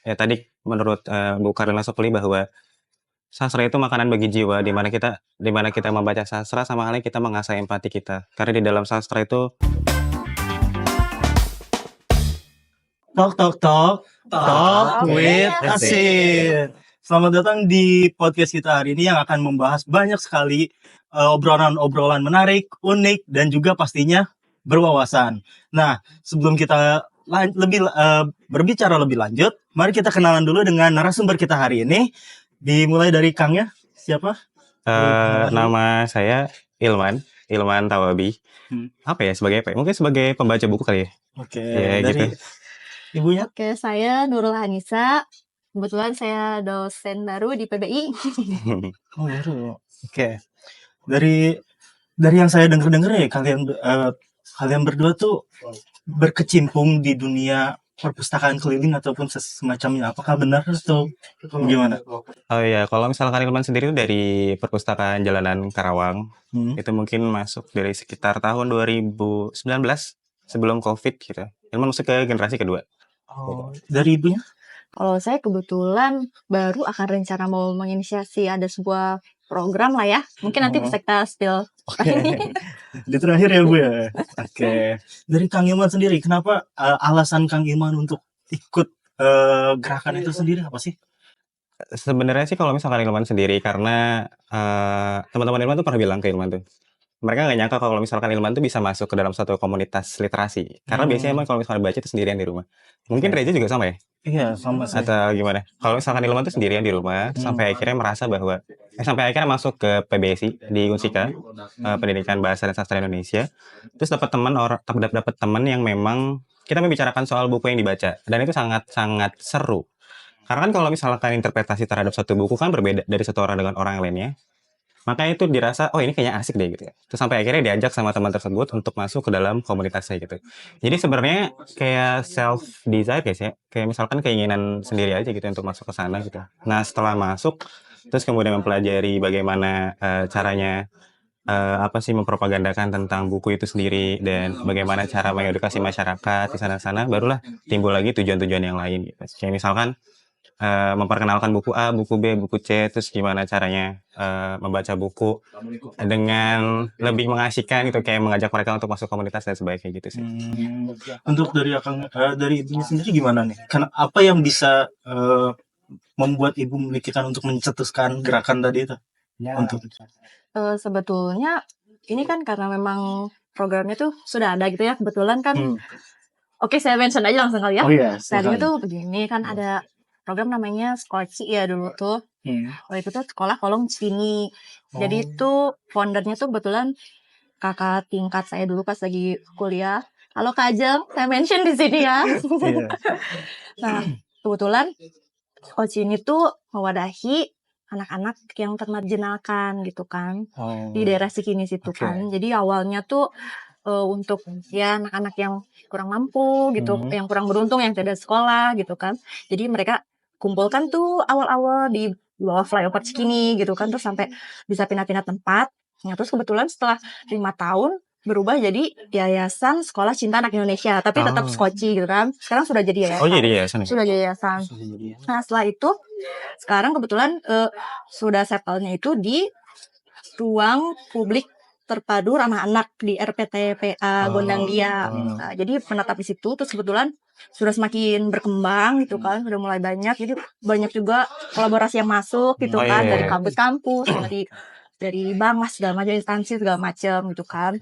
Ya tadi menurut Bu Karlina Sopli bahwa sastra itu makanan bagi jiwa, di mana kita membaca sastra sama halnya kita mengasah empati kita. Karena di dalam sastra itu Talk talk talk talk with Asin. Selamat datang di podcast kita hari ini yang akan membahas banyak sekali obrolan-obrolan menarik, unik, dan juga pastinya berwawasan. Nah, sebelum kita berbicara lebih lanjut, mari kita kenalan dulu dengan narasumber kita hari ini. Dimulai dari Kangnya, siapa? nama saya Ilman Tawabi. Apa ya, sebagai apa ya? Mungkin sebagai pembaca buku kali ya. Oke, Ya, dari gitu. ibunya. Oke, saya Nurul Hanisa. Kebetulan saya dosen baru di PBI. Oh, baru. Oke. Dari yang saya dengar ya, kalian berdua tuh berkecimpung di dunia perpustakaan keliling ataupun semacamnya. Apakah benar atau gimana? Oh iya, kalau misalkan Ilman sendiri itu dari perpustakaan Jalanan Karawang, itu mungkin masuk dari sekitar tahun 2019 sebelum COVID gitu. Ilman masuk ke generasi kedua. Oh, dari ibunya? Kalau saya kebetulan baru akan rencana mau menginisiasi ada sebuah program lah ya. Mungkin nanti bisa kita spill. Di terakhir ya Bu ya. Oke. Dari Kang Ilman sendiri, kenapa alasan Kang Ilman untuk ikut gerakan itu sendiri apa sih? Sebenarnya sih kalau misalkan Ilman sendiri, karena teman-teman Ilman tuh pernah bilang ke Ilman tuh, mereka nggak nyangka kalau misalkan Ilman tuh bisa masuk ke dalam satu komunitas literasi. Karena biasanya emang kalau misalkan baca itu sendirian di rumah. Mungkin Reza juga sama ya? Iya, sama sih. Atau gimana? Kalau misalkan Ilman tuh sendirian di rumah, sampai akhirnya merasa bahwa sampai akhirnya masuk ke PBSI di Unsika, Pendidikan Bahasa dan Sastra Indonesia. Terus dapat teman yang memang kita membicarakan soal buku yang dibaca, dan itu sangat-sangat seru. Karena kan kalau misalkan interpretasi terhadap satu buku kan berbeda dari satu orang dengan orang lainnya. Makanya itu dirasa, oh ini kayaknya asik deh gitu ya. Terus sampai akhirnya diajak sama teman tersebut untuk masuk ke dalam komunitasnya gitu. Jadi sebenarnya kayak self desire guys ya. Kayak misalkan keinginan sendiri aja gitu untuk masuk ke sana gitu. Nah setelah masuk, terus kemudian mempelajari bagaimana caranya apa sih mempropagandakan tentang buku itu sendiri dan bagaimana cara mengedukasi masyarakat di sana-sana, barulah timbul lagi tujuan-tujuan yang lain gitu. Kayak misalkan memperkenalkan buku A, buku B, buku C, terus gimana caranya membaca buku dengan lebih mengasihkan gitu, kayak mengajak mereka untuk masuk komunitas dan sebagainya gitu sih. Untuk dari ibunya sendiri gimana nih? Karena apa yang bisa membuat ibu memikirkan untuk mencetuskan gerakan tadi itu? Untuk Sebetulnya ini kan karena memang programnya tuh sudah ada gitu ya. Kebetulan kan, oke saya mention aja langsung kali ya. Oh iya, Tadinya tuh begini kan ada program namanya Skoci ya dulu tuh. Waktu itu tuh sekolah kolong Cini. Jadi itu foundernya tuh kebetulan kakak tingkat saya dulu pas lagi kuliah. Halo Kak Ajeng, saya mention di sini ya. Nah, kebetulan Skoci ini tuh mewadahi anak-anak yang termarginalkan gitu kan. Di daerah Sikini situ kan. Jadi awalnya tuh untuk ya anak-anak yang kurang mampu gitu, yang kurang beruntung, yang tidak sekolah gitu kan. Jadi mereka kumpulkan tuh awal-awal di bawah flyover Cikini gitu kan, terus sampai bisa pindah-pindah tempat. Nah, terus kebetulan setelah 5 tahun berubah jadi Yayasan Sekolah Cinta Anak Indonesia, tapi tetap Skoci gitu kan. Sekarang sudah jadi yayasan. Oh jadi yayasan ya? Sudah jadi yayasan. Nah, setelah itu sekarang kebetulan sudah settle-nya itu di ruang publik terpadu ramah anak di RPTPA Gondang Dia. Nah, jadi menetap di situ, terus kebetulan sudah semakin berkembang gitu kan, sudah mulai banyak, jadi banyak juga kolaborasi yang masuk gitu kan, dari kampus-kampus, dari Banglas segala macam, instansi segala macam gitu kan.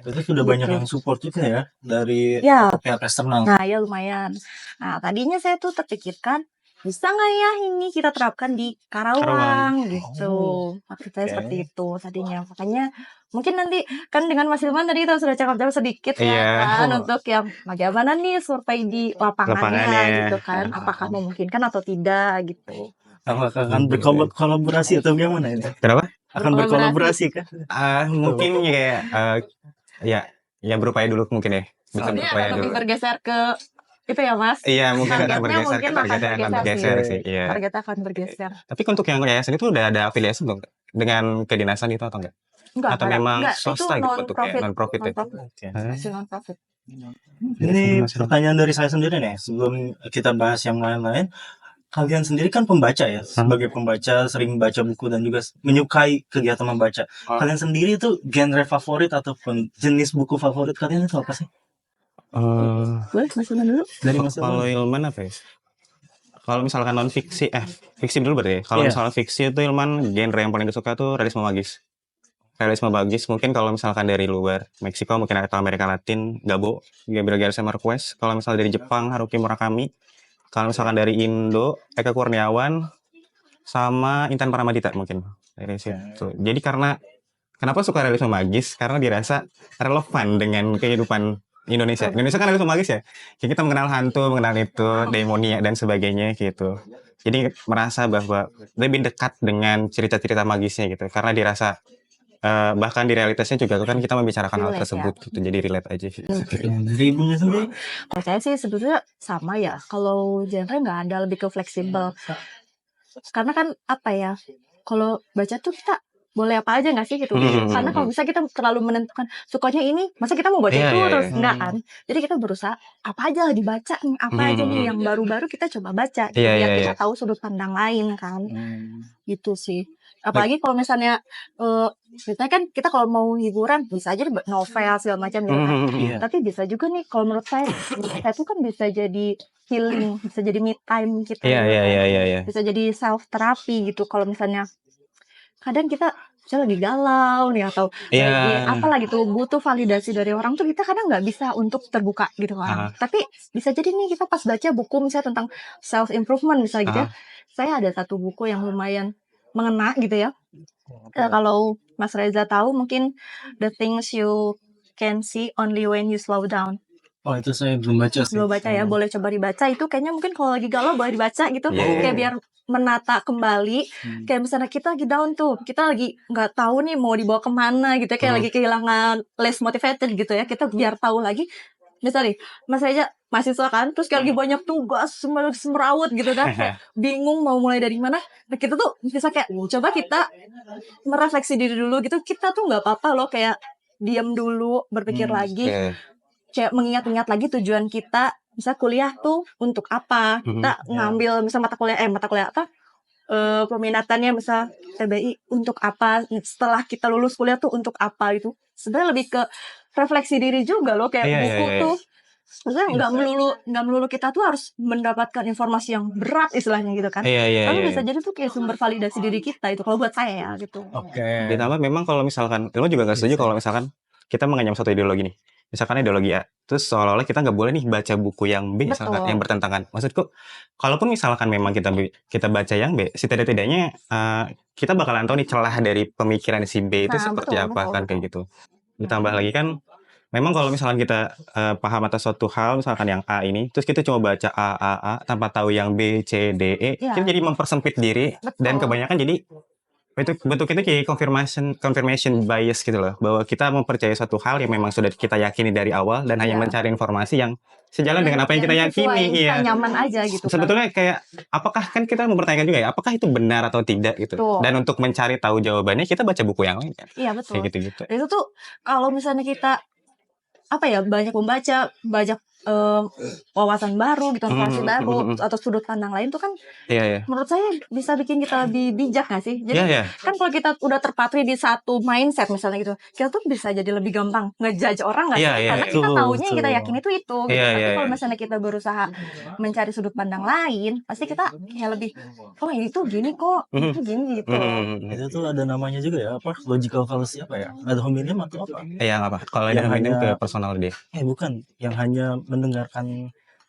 Berarti sudah banyak yang support juga ya dari pihak eksternal. Nah ya lumayan. Nah tadinya saya tuh terpikirkan, bisa nggak ya ini kita terapkan di Karawang gitu. Maksud saya seperti itu tadinya. Makanya mungkin nanti kan dengan Mas Ilman tadi kita sudah cakap-cakap sedikit ya kan, untuk yang bagaimana nih survei di lapangannya gitu kan. Apakah memungkinkan atau tidak gitu. Apakah akan berkolaborasi atau bagaimana ini? Kenapa? Akan berkolaborasi kan? Mungkin ya berupaya dulu mungkin ya. Bisa berupaya dulu. Bergeser ke itu ya Mas. Iya mungkin akan Targetnya akan bergeser sih. Iya. Targetnya akan bergeser. Tapi untuk yang yayasan itu udah ada afiliasi belum dengan kedinasan itu atau enggak? Enggak, atau memang swasta gitu non-profit, non-profit ya? Hasil non-profit. Ini pertanyaan dari saya sendiri nih, sebelum kita bahas yang lain-lain. kalian sendiri kan pembaca ya, sebagai pembaca sering baca buku dan juga menyukai kegiatan membaca. Kalian sendiri itu genre favorit ataupun jenis buku favorit kalian itu apa sih? Boleh Mas Ilman dulu? Dari Mas Kalau Ilman. Ilman apa ya? Kalau misalkan non fiksi, fiksi dulu berarti ya. Kalau Iya. misalnya fiksi itu Ilman genre yang paling disuka tuh realisme magis. Realisme magis mungkin kalau misalkan dari luar Meksiko mungkin atau Amerika Latin, Gabo, Gabriel Garcia Marquez. Kalau misalnya dari Jepang Haruki Murakami. Kalau misalkan dari Indo Eka Kurniawan sama Intan Paramadita mungkin dari situ. Jadi kenapa suka realisme magis? Karena dirasa relevan dengan kehidupan Indonesia. Indonesia kan realisme magis ya. Kayak kita mengenal hantu, mengenal itu, demonia dan sebagainya gitu. Jadi merasa bahwa lebih dekat dengan cerita-cerita magisnya gitu. Karena dirasa bahkan di realitasnya juga kan kita membicarakan hal Relate, tersebut gitu. Jadi relate aja gitu. Dari ibunya sendiri. Kalau saya sih sebetulnya sama ya. Kalau genre nggak ada, lebih ke fleksibel. Karena kan apa ya? Kalau baca tuh kita boleh apa aja nggak sih gitu? Karena kalau bisa kita terlalu menentukan sukanya ini, masa kita mau baca Iya, itu iya, terus iya. enggak kan? Jadi kita berusaha apa aja lah dibaca nih, apa aja nih yang baru-baru kita coba baca gitu, Iya, biar iya, kita iya. tahu sudut pandang lain kan. Gitu sih. Apalagi kalau misalnya ceritanya kan kita kalau mau hiburan bisa aja novel segala macam gitu kan. Iya. Tapi bisa juga nih kalau menurut saya tuh kan bisa jadi healing, bisa jadi me time kita Iya, gitu iya, kan. iya, iya, iya. Bisa jadi self therapy gitu kalau misalnya kadang kita misalnya lagi galau nih atau Iya. lagi apalah gitu butuh validasi dari orang tuh kita kadang nggak bisa untuk terbuka gitu kan. Tapi bisa jadi nih kita pas baca buku misalnya tentang self improvement misalnya gitu ya. Saya ada satu buku yang lumayan mengena gitu ya. Kalau Mas Reza tahu mungkin The Things You Can See Only When You Slow Down. Oh, itu saya belum baca sih. Belum baca ya, boleh coba dibaca. Itu kayaknya mungkin kalau lagi galau boleh dibaca gitu. Iya. Kayak biar menata kembali. Kayak misalnya kita lagi down tuh, kita lagi nggak tahu nih mau dibawa kemana gitu ya. Kayak lagi kehilangan less motivated gitu ya. Kita biar tahu lagi. Misalnya nih, Mas Reza mahasiswa kan, terus kayak lagi banyak tugas, semerawut gitu kan. Kayak bingung mau mulai dari mana. Nah kita tuh bisa kayak, coba kita merefleksi diri dulu gitu. Kita tuh nggak apa-apa loh kayak diam dulu, berpikir lagi. Kayak mengingat-ingat lagi tujuan kita, misal kuliah tuh untuk apa, kita ngambil misal mata kuliah apa, peminatannya misal TBI untuk apa, setelah kita lulus kuliah tuh untuk apa gitu. Sebenarnya lebih ke refleksi diri juga loh, kayak Iya, buku iya, iya. tuh. Maksudnya nggak melulu kita tuh harus mendapatkan informasi yang berat istilahnya gitu kan. Iya, iya, Tapi iya. bisa jadi tuh kayak sumber validasi diri kita itu kalau buat saya ya gitu. Oke. Ditambah memang kalau misalkan, lo juga nggak setuju kalau misalkan kita mengenyam satu ideologi nih. Misalkan ideologi A, terus seolah-olah kita nggak boleh nih baca buku yang B, misalkan Betul. yang bertentangan. Maksudku, kalaupun misalkan memang kita baca yang B, setidak-tidaknya kita bakalan tahu nih celah dari pemikiran si B itu Nah, seperti betul, apa betul, kan betul. kayak gitu. Ditambah lagi kan, memang kalau misalkan kita paham atas suatu hal, misalkan yang A ini, terus kita cuma baca A tanpa tahu yang B, C, D, E, Iya. kita jadi mempersempit diri dan Betul. kebanyakan jadi bentuk itu kayak confirmation bias gitu loh, bahwa kita mempercayai suatu hal yang memang sudah kita yakini dari awal dan hanya Iya. mencari informasi yang sejalan dengan apa yang kita sesuai, yakini. kita Iya. nyaman aja gitu kan. Sebetulnya kayak apakah kan kita mempertanyakan juga ya, apakah itu benar atau tidak gitu. Betul. Dan untuk mencari tahu jawabannya kita baca buku yang lain kan. Iya betul. Kayak gitu-gitu. Itu tuh kalau misalnya kita apa ya banyak membaca, banyak wawasan baru gitu, informasi baru atau sudut pandang lain tuh kan Iya, iya. menurut saya bisa bikin kita lebih bijak nggak sih? Jadi Iya, iya. kan kalau kita udah terpatri di satu mindset misalnya gitu, kita tuh bisa jadi lebih gampang ngejudge orang nggak sih? Iya, iya, Karena iya. kita Betul, taunya yang kita betul. yakin itu gitu. Iya, Tapi iya, kalau iya. misalnya kita berusaha mencari sudut pandang lain, pasti kita kayak lebih, oh ini tuh gini kok, ini tuh gini gitu. Itu tuh ada namanya juga ya, apa? Logical fallacy apa ya? Ada hominem atau apa? Yang apa? Kalau Yang yang hominem hanya- ke personal dia. Bukan, yang hanya mendengarkan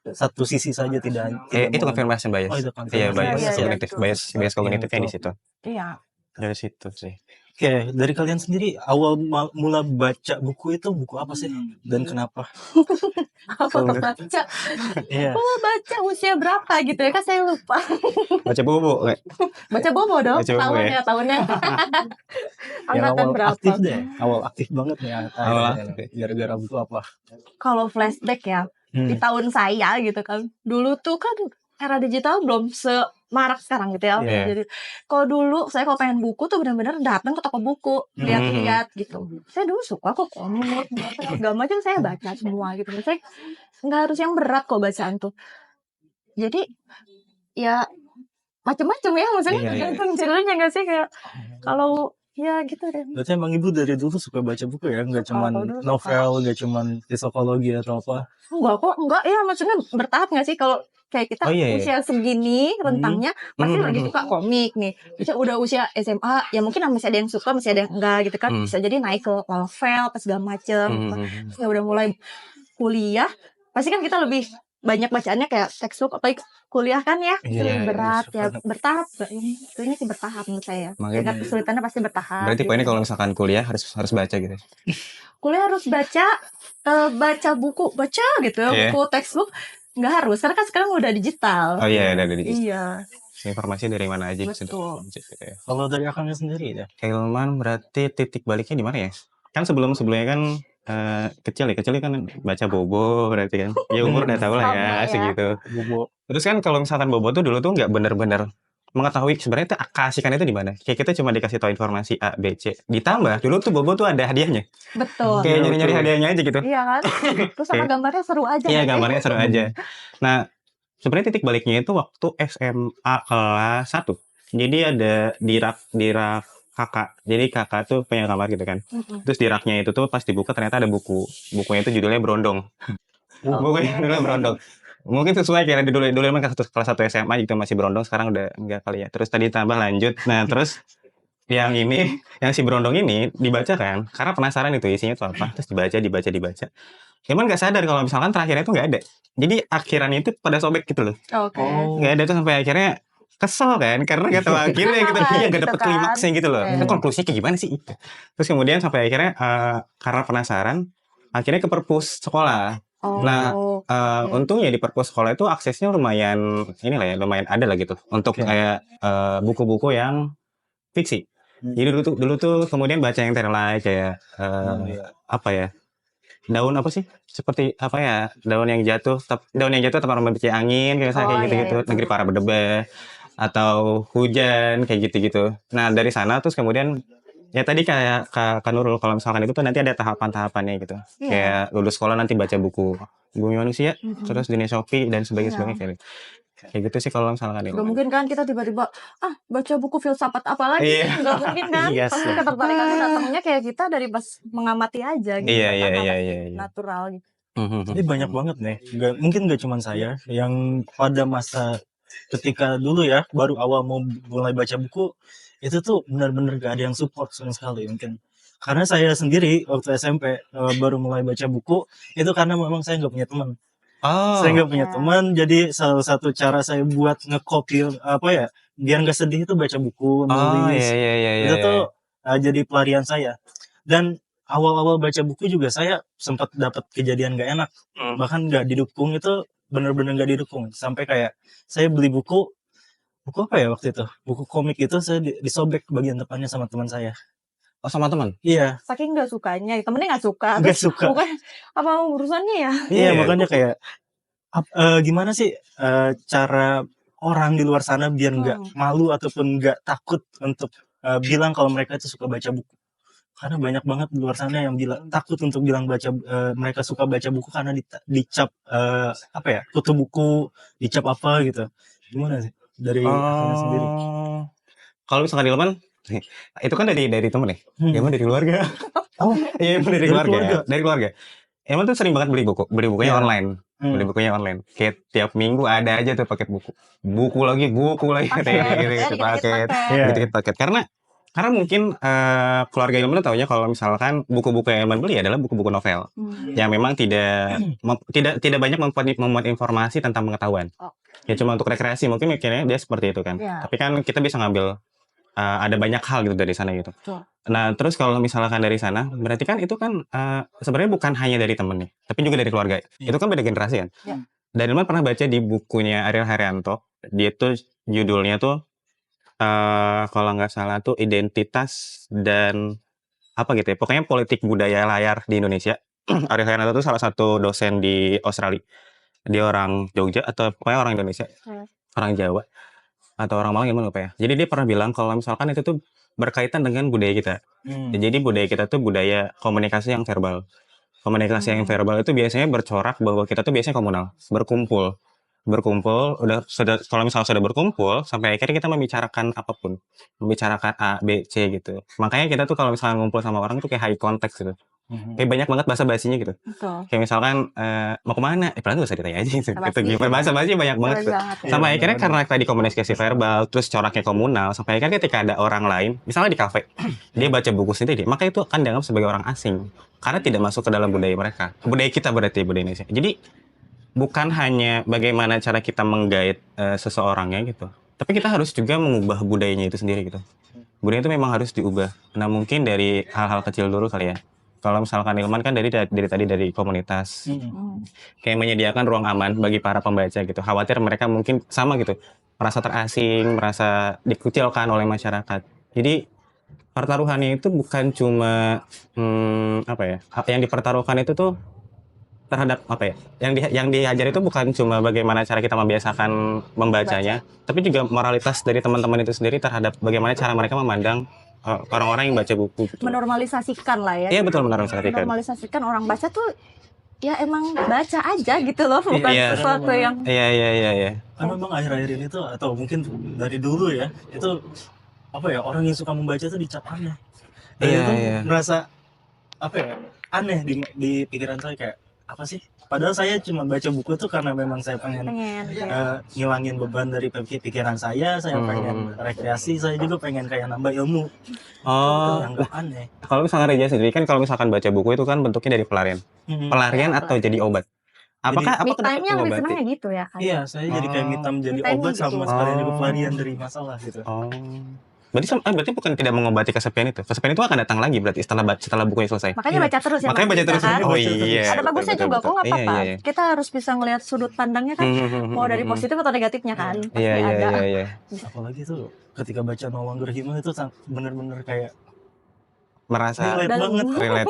satu sisi saja tidak Itu confirmation bias. Oh, itu Iya, confirmation bias bias. kognitif, Iya, bias kognitifnya di situ. Iya. Dari situ sih. Oke, dari kalian sendiri awal mula baca buku itu buku apa sih dan kenapa? Baca, Iya. baca usia berapa gitu ya kan saya lupa. Baca buku. Baca bobo dong, Baca bobo ya? tahunnya. Yang Angkatan awal berapa? aktif deh, awal aktif banget nih. Awal Gara-gara buku apa? Kalau flashback ya, di tahun saya gitu kan. Dulu tuh kan era digital belum semarak sekarang gitu ya. Iya. Jadi kalau dulu saya kalau pengen buku tuh benar-benar datang ke toko buku, lihat-lihat gitu. Saya dulu suka kok komik, segala macam saya baca semua gitu. Saya nggak harus yang berat kok bacaan tuh. Jadi ya macem-macem ya, maksudnya Iya, iya. tergantung judulnya nggak sih, kayak kalau ya gitu deh. Berarti emang ibu dari dulu suka baca buku ya? Nggak cuman Kalau dulu suka. novel, nggak cuman psikologi atau apa? Enggak ya, maksudnya bertahap nggak sih, kalau kayak kita Oh iya, iya. usia segini rentangnya pasti Hmm, lagi hmm, suka komik nih. Bisa udah usia SMA ya mungkin masih ada yang suka, masih ada yang enggak gitu kan. Hmm. Bisa jadi naik ke novel apa segala macem. hmm. Terus ya udah mulai kuliah, pasti kan kita lebih banyak bacaannya kayak textbook, apalagi kuliah kan ya, Iya, lebih iya, berat iya, ya, bertahap. Ini sih bertahap menurut saya. Makanya- Tingkat kesulitannya pasti bertahap. Berarti gitu. poinnya kalau misalkan kuliah harus baca gitu. Kuliah harus baca buku, baca gitu, Iya. buku textbook nggak harus, karena kan sekarang udah digital. Oh iya, ada di Iya, informasi dari mana aja bisa Betul. gitu ya. Kalau dari akangnya sendiri ya? Hilman berarti titik baliknya di mana ya? Kan sebelumnya kan kecil kan baca Bobo berarti kan. Ya umur udah tahu lah ya, Sama ya. segitu. Bobo. Terus kan kalau misalkan Bobo tuh dulu tuh nggak bener-bener mengetahui sebenarnya tuh keasikan itu di mana. Kayak kita cuma dikasih tahu informasi A, B, C. Ditambah dulu tuh Bobo tuh ada hadiahnya. Betul. Kayak Iya, nyari-nyari betul. hadiahnya aja gitu. Iya kan? Terus sama Oke. gambarnya seru aja. Iya, nggak sih? gambarnya seru aja. Nah, sebenarnya titik baliknya itu waktu SMA kelas 1. Jadi ada di rak kakak. Jadi kakak tuh punya kamar gitu kan. Mm-mm. Terus di raknya itu tuh pas dibuka ternyata ada buku. Bukunya itu judulnya Berondong. Bukunya judulnya Berondong. Mungkin sesuai kayak dulu emang kelas 1 SMA gitu masih Berondong, sekarang udah enggak kali ya. Terus tadi tambah lanjut. Nah, terus yang ini, yang si Berondong ini dibaca kan, karena penasaran itu isinya tuh apa. Terus dibaca. Cuman nggak sadar kalau misalkan terakhirnya itu nggak ada. Jadi akhirannya itu pada sobek gitu loh. Oke. Oh. Nggak ada tuh sampai akhirnya kesel kan, karena nggak tahu akhirnya gitu. Kenapa Iya nggak gitu dapet kan? klimaksnya gitu loh. Iya. Itu konklusinya kayak gimana sih itu? Terus kemudian sampai akhirnya karena penasaran, akhirnya ke perpus sekolah. Oh. Nah, oke. untungnya di perpus sekolah itu aksesnya lumayan inilah ya, lumayan ada lah gitu untuk Oke. kayak buku-buku yang fiksi. Jadi dulu tuh kemudian baca yang terlalu kayak Iya. apa ya? Daun apa sih? Seperti apa ya? Daun yang jatuh tempat membenci angin kayak misalnya Oh, kayak iya, gitu-gitu, iya. negeri para berdebah atau hujan kayak gitu-gitu. Nah, dari sana terus kemudian ya tadi kayak Kak Nurul kalau misalkan itu tuh nanti ada tahapan-tahapannya gitu. Iya. Kayak lulus sekolah nanti baca buku Bumi Manusia, Mm-mm. terus Dunia Shopee dan Iya. sebagainya. Kayak gitu sih kalau misalkan Gak mungkin kan kita tiba-tiba baca buku filsafat apa lagi? Iya. Gak mungkin kan? Iya Pasti sih. ketertarikannya datangnya kayak kita dari pas mengamati aja gitu. Iya, kan, iya, hal iya, iya, iya. natural gitu. Jadi banyak banget nih. Mungkin gak cuma saya yang pada masa ketika dulu ya baru awal mau mulai baca buku itu tuh benar-benar gak ada yang support sama sekali mungkin. Karena saya sendiri waktu SMP baru mulai baca buku itu karena memang saya nggak punya teman. Saya nggak punya Iya. teman, jadi salah satu cara saya buat ngekopil apa ya biar nggak sedih itu baca buku, Oh, nulis. iya. Itu tuh jadi pelarian saya. Dan awal-awal baca buku juga saya sempat dapat kejadian gak enak, bahkan nggak didukung itu bener-bener nggak didukung. Sampai kayak saya beli buku apa ya waktu itu? Buku komik itu saya disobek bagian depannya sama teman saya. Oh, sama teman. Iya, Saking gak sukanya, temennya gak suka. nggak Terus suka. bukan apa urusannya ya? Iya, Iya. makanya kayak gimana sih cara orang di luar sana biar nggak malu ataupun nggak takut untuk bilang kalau mereka itu suka baca buku. Karena banyak banget di luar sana yang takut untuk bilang mereka suka baca buku karena dicap apa ya, kutu buku, dicap apa gitu. Gimana sih dari akangnya sendiri? Kalau misalkan Ilman, itu kan dari temen ya? Ilman dari keluarga. Oh, Iya, Ilman dari Dari keluarga. keluarga. Dari keluarga. Ilman tuh sering banget beli bukunya Iya. online. Beli bukunya online. Kayak tiap minggu ada aja tuh paket buku. Buku lagi kayak gitu paket. Iya. Gitu paket. Karena mungkin keluarga Ilman tuh taunya kalau misalkan buku-buku yang Ilman beli adalah buku-buku novel yang memang tidak banyak memuat informasi tentang pengetahuan. Ya cuma untuk rekreasi, mungkin mikirnya dia seperti itu kan. Iya. Tapi kan kita bisa ngambil ada banyak hal gitu dari sana gitu. Betul. Nah, terus kalau misalkan dari sana, berarti kan itu kan sebenarnya bukan hanya dari temen nih, tapi juga dari keluarga. Iya. Itu kan beda generasi kan. Iya. Dan Ilman pernah baca di bukunya Ariel Haryanto, dia tuh judulnya tuh kalau nggak salah tuh identitas dan apa gitu ya, pokoknya politik budaya layar di Indonesia. Ariel Haryanto tuh salah satu dosen di Australia. Dia orang Jogja atau pokoknya orang Indonesia, orang Jawa atau orang Malang gimana lupa ya. Jadi dia pernah bilang kalau misalkan itu tuh berkaitan dengan budaya kita. Jadi budaya kita tuh budaya komunikasi yang verbal. Komunikasi yang verbal itu biasanya bercorak bahwa kita tuh biasanya komunal, berkumpul, berkumpul, kalau misalnya sudah berkumpul, sampai akhirnya kita membicarakan apapun, membicarakan A, B, C gitu. Makanya kita tuh kalau misalnya ngumpul sama orang tuh kayak high context gitu. Kayak banyak banget basa-basinya gitu. Betul. Kayak misalkan mau kemana? Padahal gak usah ditanya aja gitu. Basa-basi. Gitu. Bahasa-basi banyak banget Bener tuh. banget ya. Sampai Iya, akhirnya bener-bener. karena tadi komunikasi verbal, terus coraknya komunal, sampai akhirnya ketika ada orang lain, misalnya di kafe, dia baca buku sendiri, maka itu akan dianggap sebagai orang asing. Karena tidak masuk ke dalam budaya mereka. Budaya kita berarti, budaya Indonesia. Jadi bukan hanya bagaimana cara kita menggait seseorangnya gitu, tapi kita harus juga mengubah budayanya itu sendiri gitu. Budaya itu memang harus diubah. Nah mungkin dari hal-hal kecil dulu kali ya. Kalau misalkan Ilman kan dari tadi dari komunitas, kayak menyediakan ruang aman bagi para pembaca gitu. Khawatir mereka mungkin sama gitu, merasa terasing, merasa dikucilkan oleh masyarakat. Jadi pertaruhannya itu bukan cuma apa ya? Yang dipertaruhkan itu tuh terhadap apa ya? Yang diajar itu bukan cuma bagaimana cara kita membiasakan membacanya, tapi juga moralitas dari teman-teman itu sendiri terhadap bagaimana cara mereka memandang orang-orang yang baca buku gitu. Menormalisasikan lah ya. Iya betul, menormalisasikan. Menormalisasikan orang baca tuh ya emang baca aja gitu loh, bukan Iya. sesuatu yang Iya. Karena memang akhir-akhir ini tuh atau mungkin dari dulu ya itu apa ya, orang yang suka membaca tuh dicap aneh. Dan Iya, itu iya. merasa apa ya, aneh di pikiran saya, kayak apa sih? Padahal saya cuma baca buku tuh karena memang saya pengen ngilangin beban dari pikiran saya pengen rekreasi, saya juga pengen kayak nambah ilmu. Oh, Yang gak aneh. kalau misalkan Reja sendiri kan kalau misalkan baca buku itu kan bentuknya dari pelarian. Pelarian atau jadi obat? Apakah me dapat time-nya lebih mengobati? senangnya gitu ya kan. Iya, saya jadi kayak mitam jadi Me time-nya obat sama gitu. sekalian juga pelarian dari masalah gitu. Oh. Berarti bukan tidak mengobati kesepian itu. Kesepian itu akan datang lagi berarti setelah bukunya selesai. Makanya baca terus ya. Makanya Mas, baca terus. kan? Oh Baca iya. terus. Ada bagusnya juga kok nggak apa-apa. Iya. Kita harus bisa ngelihat sudut pandangnya kan. Mau dari positif atau negatifnya kan. Pasti ada. Iya. Apalagi tuh ketika baca No Longer Human itu bener-bener kayak Merasa relate relate.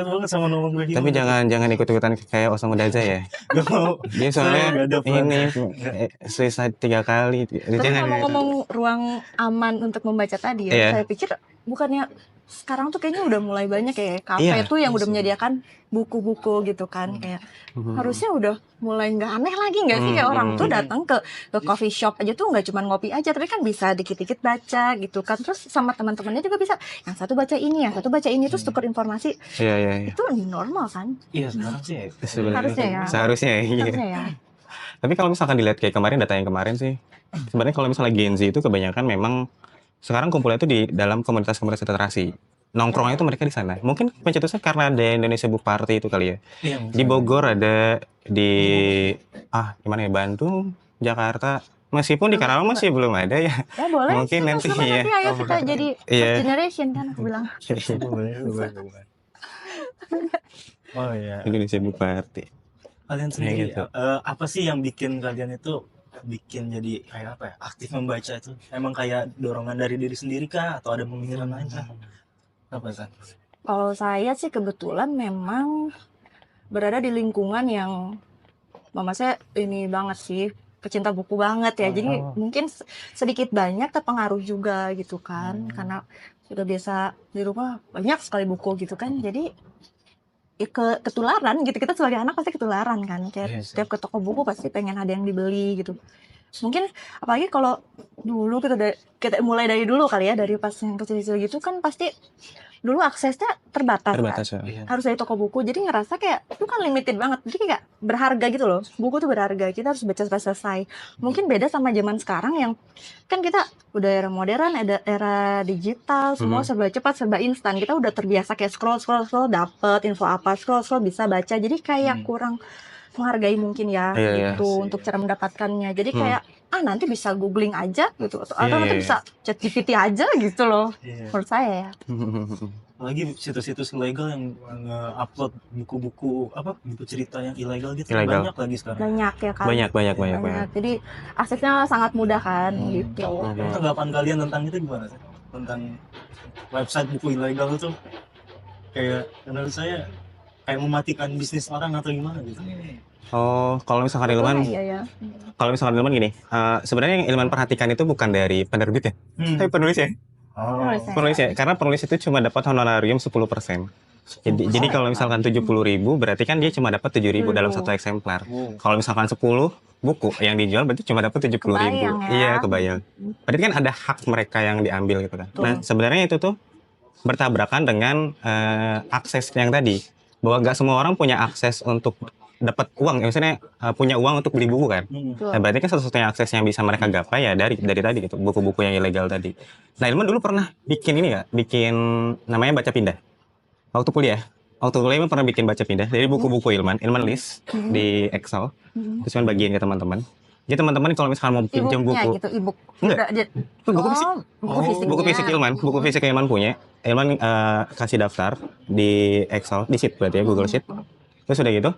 banget sama No Longer Human. Tapi jangan ikut-ikutan kayak Osamu Daza ya. Gak mau. Dia soalnya Saya nggak ada plan. ini suicide 3 kali. Terus Jangan. ngomong-ngomong ruang aman untuk membaca tadi ya, Iya. saya pikir bukannya sekarang tuh kayaknya udah mulai banyak kayak kafe Iya. tuh yang udah menyediakan buku-buku gitu kan, kayak harusnya udah mulai nggak aneh lagi nggak sih, kayak orang tuh datang ke coffee shop aja tuh nggak cuma ngopi aja, tapi kan bisa dikit-dikit baca gitu kan, terus sama teman-temannya juga bisa, yang satu baca ini, yang satu baca ini, terus tukar informasi. Iya. Itu normal kan. Iya, sekarang sih Harusnya ya. Seharusnya iya. Harusnya ya. Tapi kalau misalkan dilihat kayak kemarin, data yang kemarin sih, sebenarnya kalau misalnya Gen Z itu kebanyakan memang sekarang kumpulnya itu di dalam komunitas-komunitas literasi. Nongkrongnya itu mereka di sana. Mungkin pencetusnya karena ada Indonesia Book Party itu kali ya. Iya, Di Bogor ada, di gimana ya, Bandung, Jakarta. Meskipun di Karawang masih belum ada ya. Ya boleh. Mungkin nanti Sama-sama, ya. nanti ayo kita jadi Iya. first generation kan aku bilang. Oh iya. Indonesia Book Party. Kalian sendiri gitu. apa sih yang bikin kalian itu jadi kayak apa ya, aktif membaca itu? Emang kayak dorongan dari diri sendiri kah atau ada pemikiran lain kah? Apa San? Kalau saya sih kebetulan memang berada di lingkungan yang mama saya ini banget sih, pecinta buku banget ya. Jadi mungkin sedikit banyak terpengaruh juga gitu kan. Karena sudah biasa di rumah banyak sekali buku gitu kan. Jadi ya ketularan gitu. Kita sebagai anak pasti ketularan kan. Kayak setiap ke toko buku pasti pengen ada yang dibeli gitu. Mungkin apalagi kalau dulu kita mulai dari dulu kali ya, dari pas yang kecil-kecil gitu kan pasti dulu aksesnya terbatas kan? ya. Harus dari toko buku, jadi ngerasa kayak itu kan limited banget, jadi kayak berharga gitu loh, buku tuh berharga, kita harus baca sampai selesai. Mungkin beda sama zaman sekarang yang kan kita udah era modern, ada era digital, semua serba cepat, serba instan, kita udah terbiasa kayak scroll dapet info apa, scroll bisa baca, jadi kayak kurang menghargai mungkin ya gitu untuk cara mendapatkannya. Jadi kayak nanti bisa googling aja gitu, atau nanti bisa chat GPT aja gitu loh. Menurut saya ya. Apalagi situs-situs ilegal yang nge-upload buku-buku buku cerita yang ilegal gitu, Ilegal. banyak lagi sekarang. Banyak ya kan. Banyak. Jadi aksesnya sangat mudah kan gitu. Tanggapan kalian tentang itu gimana sih? Tentang website buku ilegal itu, kayak menurut saya kayak mematikan bisnis orang atau gimana gitu. Oh, kalau misalkan Ilman, Iya. kalau misalkan Ilman gini, sebenarnya yang Ilman perhatikan itu bukan dari penerbit ya, tapi penulis ya. Oh, Penulis ya, karena penulis itu cuma dapat honorarium 10%. Jadi kalau misalkan 70.000 berarti kan dia cuma dapat 7.000 dalam satu eksemplar. Kalau misalkan 10 buku yang dijual berarti cuma dapat 70.000. Kebayang ya. Iya, kebayang. Berarti kan ada hak mereka yang diambil gitu kan. Betul. Nah, sebenarnya itu tuh bertabrakan dengan akses yang tadi. Bahwa nggak semua orang punya akses untuk dapat uang, misalnya punya uang untuk beli buku kan. Nah, berarti kan satu-satunya akses yang bisa mereka gapai ya dari tadi gitu, buku-buku yang ilegal tadi. Nah, Ilman dulu pernah bikin ini nggak? Bikin namanya baca pindah. Waktu kuliah Ilman pernah bikin baca pindah dari buku-buku Ilman list di Excel. Terus Ilman bagiin ke teman-teman. Jadi teman-teman kalau misalkan mau pinjam E-booknya buku, gitu, e-book. Enggak. Itu buku fisik. Buku fisik. Buku fisik Ilman punya. Ilman kasih daftar di Excel, di sheet berarti ya, Google Sheet. Terus udah gitu,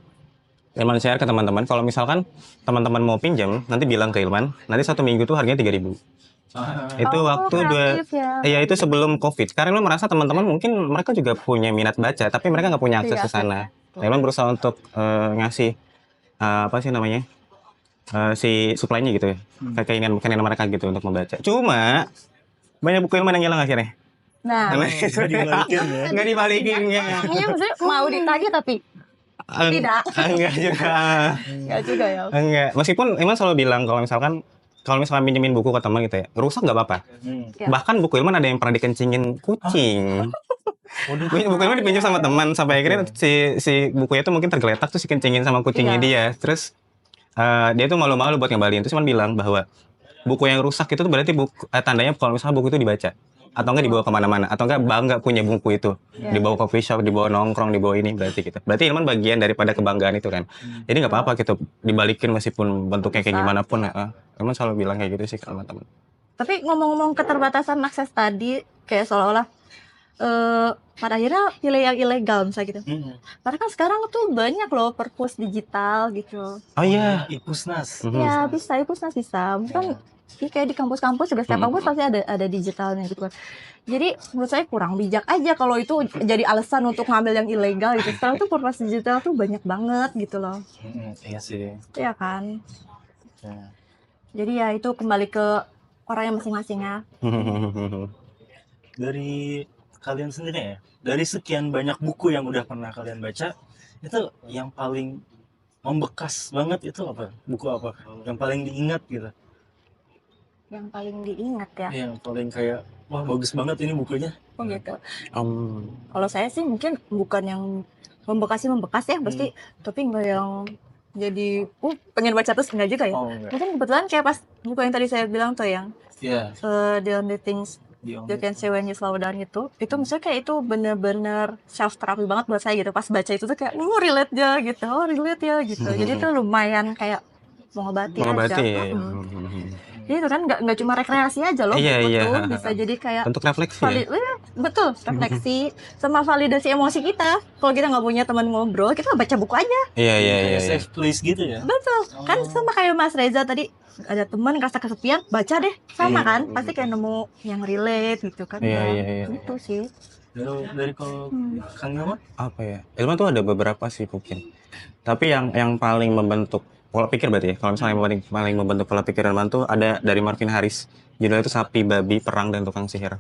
Ilman share ke teman-teman. Kalau misalkan teman-teman mau pinjam, nanti bilang ke Ilman. Nanti 1 minggu tuh harganya 3.000. Itu waktu ya itu sebelum COVID. Karena Ilman merasa teman-teman mungkin mereka juga punya minat baca, tapi mereka nggak punya akses ke sana. Ilman berusaha untuk ngasih apa sih namanya, si supply-nya gitu ya, keinginan mereka gitu untuk membaca. Cuma banyak buku Ilman yang hilang akhirnya. Nah, Nggak dibalikin ya. makanya maksudnya mau ditagih tapi tidak. Enggak juga. Enggak juga ya. Enggak. Meskipun Ilman selalu bilang kalau misalkan pinjemin buku ke teman gitu ya, rusak nggak apa-apa. Ya. Bahkan buku Ilman ada yang pernah dikencingin kucing. Buku Ilman dipinjam sama teman sampai akhirnya si bukunya itu mungkin tergeletak terus dikencingin sama kucingnya dia. Terus dia tuh malu-malu buat ngembaliin. Terus Ilman bilang bahwa buku yang rusak itu tuh berarti tandanya kalau misalnya buku itu dibaca atau enggak dibawa kemana-mana atau enggak bangga punya buku itu, dibawa coffee shop, dibawa nongkrong, dibawa ini, berarti gitu. Berarti Ilman bagian daripada kebanggaan itu kan. Jadi nggak apa-apa gitu dibalikin meskipun bentuknya kayak gimana pun. Ilman selalu bilang kayak gitu sih ke teman-teman. Tapi ngomong-ngomong keterbatasan akses tadi, kayak seolah-olah pada akhirnya pilih yang ilegal misalnya gitu. Karena kan sekarang tuh banyak loh perpus digital gitu. Oh iya, Ipusnas. Ya bisa, Ipusnas bisa. Kan kayak di kampus-kampus juga setiap kampus pasti ada digitalnya gitu kan. Jadi menurut saya kurang bijak aja kalau itu jadi alasan untuk ngambil yang ilegal gitu. Sekarang tuh perpus digital tuh banyak banget gitu loh. Iya sih. Iya kan. Ya. Jadi ya itu kembali ke orangnya masing-masing ya. Dari kalian sendiri ya, dari sekian banyak buku yang udah pernah kalian baca, itu yang paling membekas banget itu apa? Buku apa? Yang paling diingat gitu? Yang paling diingat ya. Yang paling kayak, wah bagus banget ini bukunya. Oh gitu. Kalau saya sih mungkin bukan yang membekas ya pasti, tapi nggak yang jadi pengen baca terus enggak juga ya. Mungkin kebetulan kayak pas buku yang tadi saya bilang tuh yang The Only Things You Can Say When You Slow Down itu misalnya kayak itu bener-bener self therapy banget buat saya gitu. Pas baca itu tuh kayak relate ya gitu, relate ya gitu. Jadi itu lumayan kayak mengobati aja. Ya. Jadi itu kan nggak cuma rekreasi aja loh, betul bisa jadi kayak untuk refleksi. Betul, refleksi sama validasi emosi kita. Kalau kita nggak punya teman ngobrol, kita baca buku aja. Iya. Safe place gitu ya. Betul, kan sama kayak Mas Reza tadi, ada teman ngerasa kesepian, baca deh, sama kan, pasti kayak nemu yang relate gitu kan. Iya. Itu sih. Dari kalau Kang Ilman? Apa ya? Ilman tuh ada beberapa sih mungkin. Tapi yang paling membentuk pola pikir berarti ya. Kalau misalnya yang paling membentuk pola pikir Ilman tuh ada dari Marvin Harris. Judulnya itu Sapi, Babi, Perang, dan Tukang Sihir.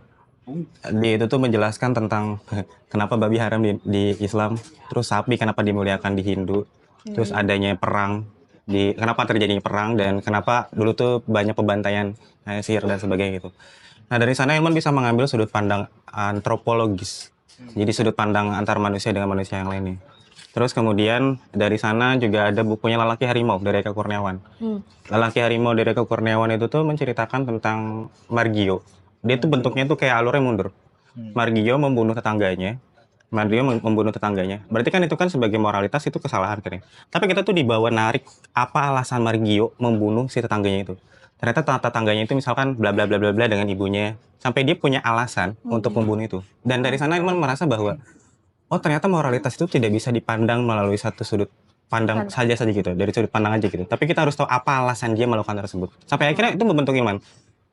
Dia itu tuh menjelaskan tentang kenapa babi haram di Islam, terus sapi kenapa dimuliakan di Hindu, terus adanya perang, kenapa terjadinya perang, dan kenapa dulu tuh banyak pembantaian sihir dan sebagainya gitu. Nah dari sana Ilman bisa mengambil sudut pandang antropologis, jadi sudut pandang antar manusia dengan manusia yang lainnya. Terus kemudian dari sana juga ada bukunya Lelaki Harimau dari Eka Kurniawan. Lelaki Harimau dari Eka Kurniawan itu tuh menceritakan tentang Margio. Dia tuh bentuknya tuh kayak alurnya mundur. Margio membunuh tetangganya. Berarti kan itu kan sebagai moralitas itu kesalahan kan ya. Tapi kita tuh dibawa narik apa alasan Margio membunuh si tetangganya itu. Ternyata tetangganya itu misalkan bla bla bla bla bla dengan ibunya. Sampai dia punya alasan untuk membunuh itu. Dan dari sana Ilman merasa bahwa ternyata moralitas itu tidak bisa dipandang melalui satu sudut pandang saja gitu, dari sudut pandang aja gitu. Tapi kita harus tahu apa alasan dia melakukan tersebut. Sampai akhirnya itu membentuk Ilman.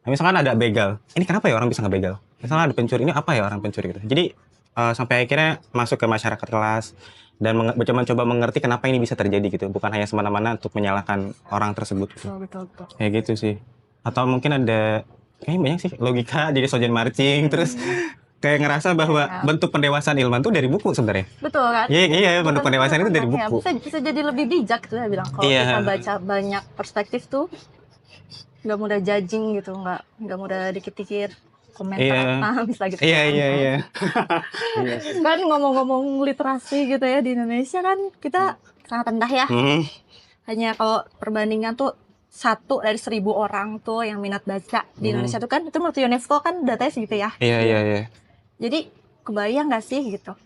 Nah, misalkan ada begal, ini kenapa ya orang bisa ngebegal? Misalkan ada pencuri, ini apa ya orang pencuri gitu. Jadi sampai akhirnya masuk ke masyarakat kelas dan mencoba mengerti kenapa ini bisa terjadi gitu. Bukan hanya semena-mena untuk menyalahkan orang tersebut. Gitu. Betul. Kayak gitu sih. Atau mungkin ada, kayaknya banyak sih logika jadi sojen marching terus kayak ngerasa bahwa bentuk pendewasaan Ilman tuh dari buku sebenarnya. Betul kan? Iya, bentuk pendewasaan itu dari Ya, buku. bisa jadi lebih bijak tuh ya bilang kalau Iya. kita baca banyak perspektif tuh nggak mudah judging gitu, nggak mudah dikit-dikit komentar Iya. apa bisa gitu. Iya. Kan ngomong-ngomong literasi gitu ya di Indonesia kan kita sangat rendah ya. Hanya kalau perbandingan tuh 1 dari 1.000 orang tuh yang minat baca di Indonesia tuh kan itu menurut UNESCO kan datanya segitu ya. Iya. Jadi kebayang nggak sih gitu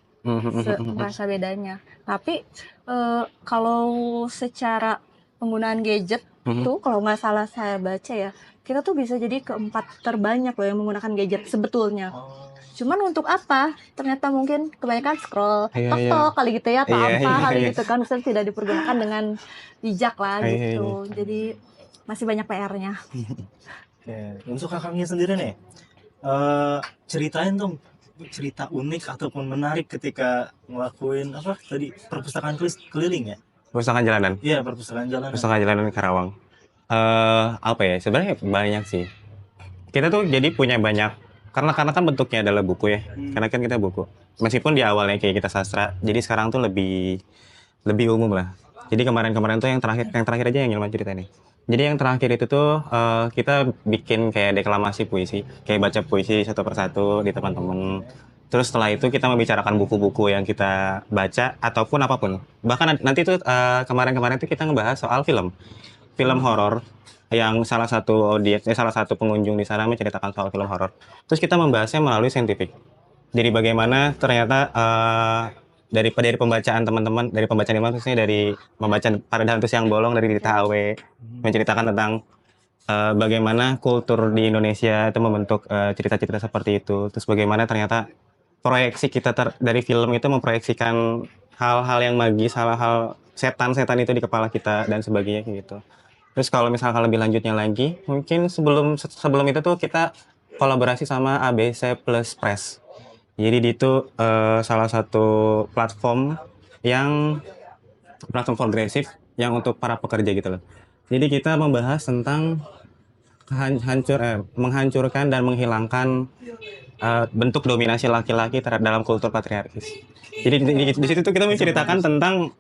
rasa bedanya. Tapi kalau secara penggunaan gadget tuh kalau nggak salah saya baca ya, kita tuh bisa jadi keempat terbanyak loh yang menggunakan gadget sebetulnya. Cuman untuk apa? Ternyata mungkin kebanyakan scroll TikTok kali gitu ya, atau apa kali gitu kan, misalnya tidak dipergunakan dengan bijak lah gitu. Jadi masih banyak PR-nya. Untuk kakaknya sendiri nih, ceritain dong cerita unik ataupun menarik ketika ngelakuin apa tadi perpustakaan keliling ya? Perpustakaan jalanan. Iya, perpustakaan jalanan. Perpustakaan jalanan Karawang. Apa ya? Sebenarnya banyak sih. Kita tuh jadi punya banyak karena kan bentuknya adalah buku ya. Karena kan kita buku. Meskipun di awalnya kayak kita sastra, jadi sekarang tuh lebih umum lah. Jadi kemarin tuh yang terakhir aja yang Ilman cerita nih. Jadi yang terakhir itu tuh kita bikin kayak deklamasi puisi, kayak baca puisi satu persatu di teman-teman. Terus setelah itu kita membicarakan buku-buku yang kita baca ataupun apapun. Bahkan nanti tuh kemarin tuh kita ngebahas soal film horor yang salah satu pengunjung di sana menceritakan soal film horor. Terus kita membahasnya melalui saintifik. Jadi bagaimana ternyata dari pembacaan teman-teman, dari pembacaan Ilman khususnya dari membaca Para Hantu Siang Bolong dari Rita Awe menceritakan tentang bagaimana kultur di Indonesia itu membentuk cerita-cerita seperti itu. Terus bagaimana ternyata proyeksi kita dari film itu memproyeksikan hal-hal yang magis, hal-hal setan-setan itu di kepala kita dan sebagainya gitu. Terus kalau misalkan lebih lanjutnya lagi, mungkin sebelum itu tuh kita kolaborasi sama ABC Plus Press. Jadi itu salah satu platform progresif yang untuk para pekerja gitu loh. Jadi kita membahas tentang menghancurkan dan menghilangkan bentuk dominasi laki-laki dalam kultur patriarkis. Jadi di situ tuh kita menceritakan tentang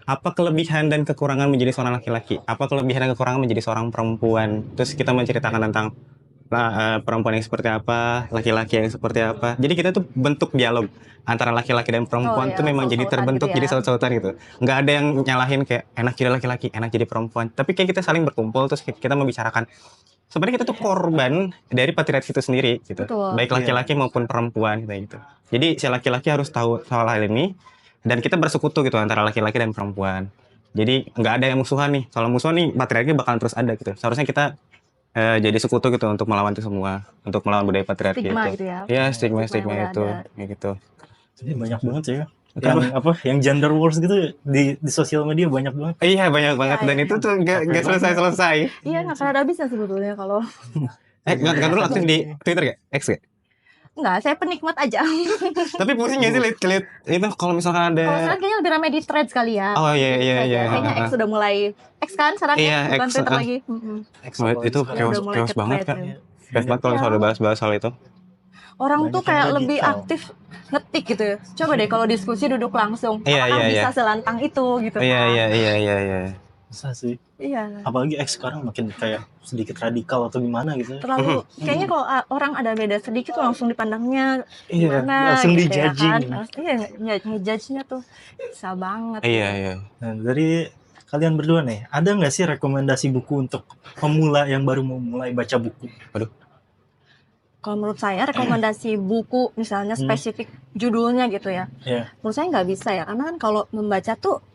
apa kelebihan dan kekurangan menjadi seorang laki-laki, apa kelebihan dan kekurangan menjadi seorang perempuan. Terus kita menceritakan tentang perempuan yang seperti apa, laki-laki yang seperti apa. Jadi kita tuh bentuk dialog antara laki-laki dan perempuan itu memang jadi terbentuk gitu ya. jadi saut-sautan gitu. Nggak ada yang nyalahin kayak enak jadi laki-laki, enak jadi perempuan. Tapi kayak kita saling berkumpul terus kita membicarakan sebenarnya kita tuh korban dari patriarki itu sendiri gitu. Betul. Baik laki-laki maupun perempuan gitu. Jadi si laki-laki harus tahu soal hal ini dan kita bersekutu gitu antara laki-laki dan perempuan. Jadi nggak ada yang musuhan nih. Kalau musuhan nih patriarki bakalan terus ada gitu. Seharusnya kita jadi sekutu gitu untuk melawan itu semua, untuk melawan budaya patriarki Stigma itu. gitu ya. Iya, stigma yang itu ada. kayak gitu. Jadi banyak banget sih ya. Yang gender wars gitu di sosial media banyak banget. Iya, banyak banget dan Iya. itu tuh nggak selesai. Iya, nggak akan ada habisnya sebetulnya kalau Nggak dulu aktif di Twitter ya? X ya? nggak, saya penikmat aja. Tapi pusing nggak sih lihat itu kalau misalkan ada. Kalau sekarang kayaknya lebih ramai di Threads kali ya. Oh iya. Kayaknya X sudah mulai X kan sekarang Iya, ya, bukan X, Twitter lagi. Itu Udah mulai chaos ke banget thread kan. ya. Chaos banget kalau misalnya udah bahas soal itu. Orang Banyak tuh kayak yang lebih digital. aktif ngetik gitu ya. Coba deh kalau diskusi duduk langsung. Iya, Apakah iya. bisa selantang itu gitu kan? Iya. Bisa sih. Iya. Apalagi X sekarang makin kayak sedikit radikal atau gimana gitu. Terlalu kayaknya kalau orang ada beda sedikit tuh langsung dipandangnya Iya, gimana langsung gitu ya di-judging. kan. Iya, ngejudge-nya tuh bisa banget. Iya. Nah, dari kalian berdua nih, ada nggak sih rekomendasi buku untuk pemula yang baru mau mulai baca buku? Kalau menurut saya rekomendasi buku misalnya spesifik judulnya gitu ya. Iya. Menurut saya nggak bisa ya, karena kan kalau membaca tuh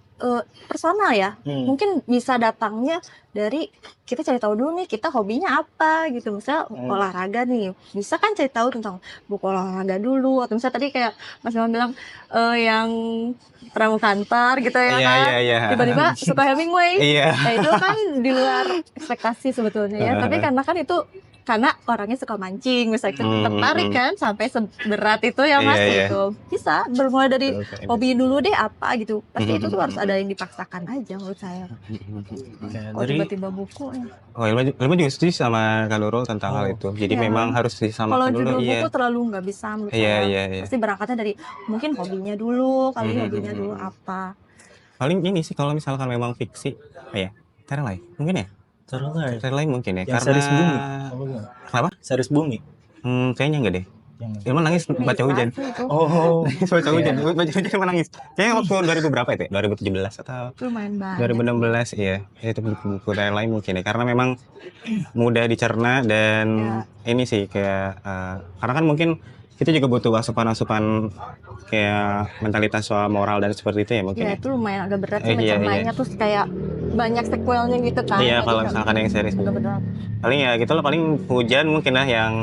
personal ya. Mungkin bisa datangnya dari kita cari tahu dulu nih kita hobinya apa gitu. Misalnya olahraga nih, bisa kan cari tahu tentang buku olahraga dulu. Atau misalnya tadi kayak Mas Ilman bilang yang Pramuka Antar gitu ya kan. Iya. Tiba-tiba suka Hemingway. Iya. Ya itu kan di luar ekspektasi sebetulnya ya. Tapi karena orangnya suka mancing, misalnya tertarik kan sampai seberat itu ya Mas Iya. gitu. Bisa bermulai dari Oke. hobi dulu deh apa gitu. Pasti itu tuh harus ada yang dipaksakan aja menurut saya. Oke, Kalau dari tiba-tiba buku ya. Oh, Ilman juga setuju sama Kak Nurul tentang hal itu. Jadi Iya. memang harus Kalau disamakan dulu. judul Iya. buku terlalu nggak bisa menurut Iya, saya. iya, iya. Pasti berangkatnya dari mungkin hobinya dulu, kali Mhm, hobinya mhm, dulu mhm. apa. Paling ini sih kalau misalkan memang fiksi, apa ya? Terelai, mungkin ya? Terus Terelai mungkin ya, yang karena series Bumi. Apa gimana? Kenapa? Series Bumi. Kayaknya enggak deh. Yang Ilman nangis baca hujan. Inspirasi itu. Oh, Nangis baca hujan. Baca hujan Ilman nangis. Kayaknya waktu 2000 berapa itu ya? 2017 atau Itu lumayan banyak. 2016 iya. Itu buku-buku Terelai mungkin ya. Karena memang mudah dicerna dan ini sih kayak karena kan mungkin kita juga butuh asupan-asupan kayak mentalitas soal moral dan seperti itu ya mungkin Ya ya. itu lumayan agak berat sih Iya, mencernanya, terus kayak banyak sequelnya gitu kan. Iya, Kayak kalau gitu. misalkan yang series Agak berat. paling ya gitu loh, paling hujan mungkin lah yang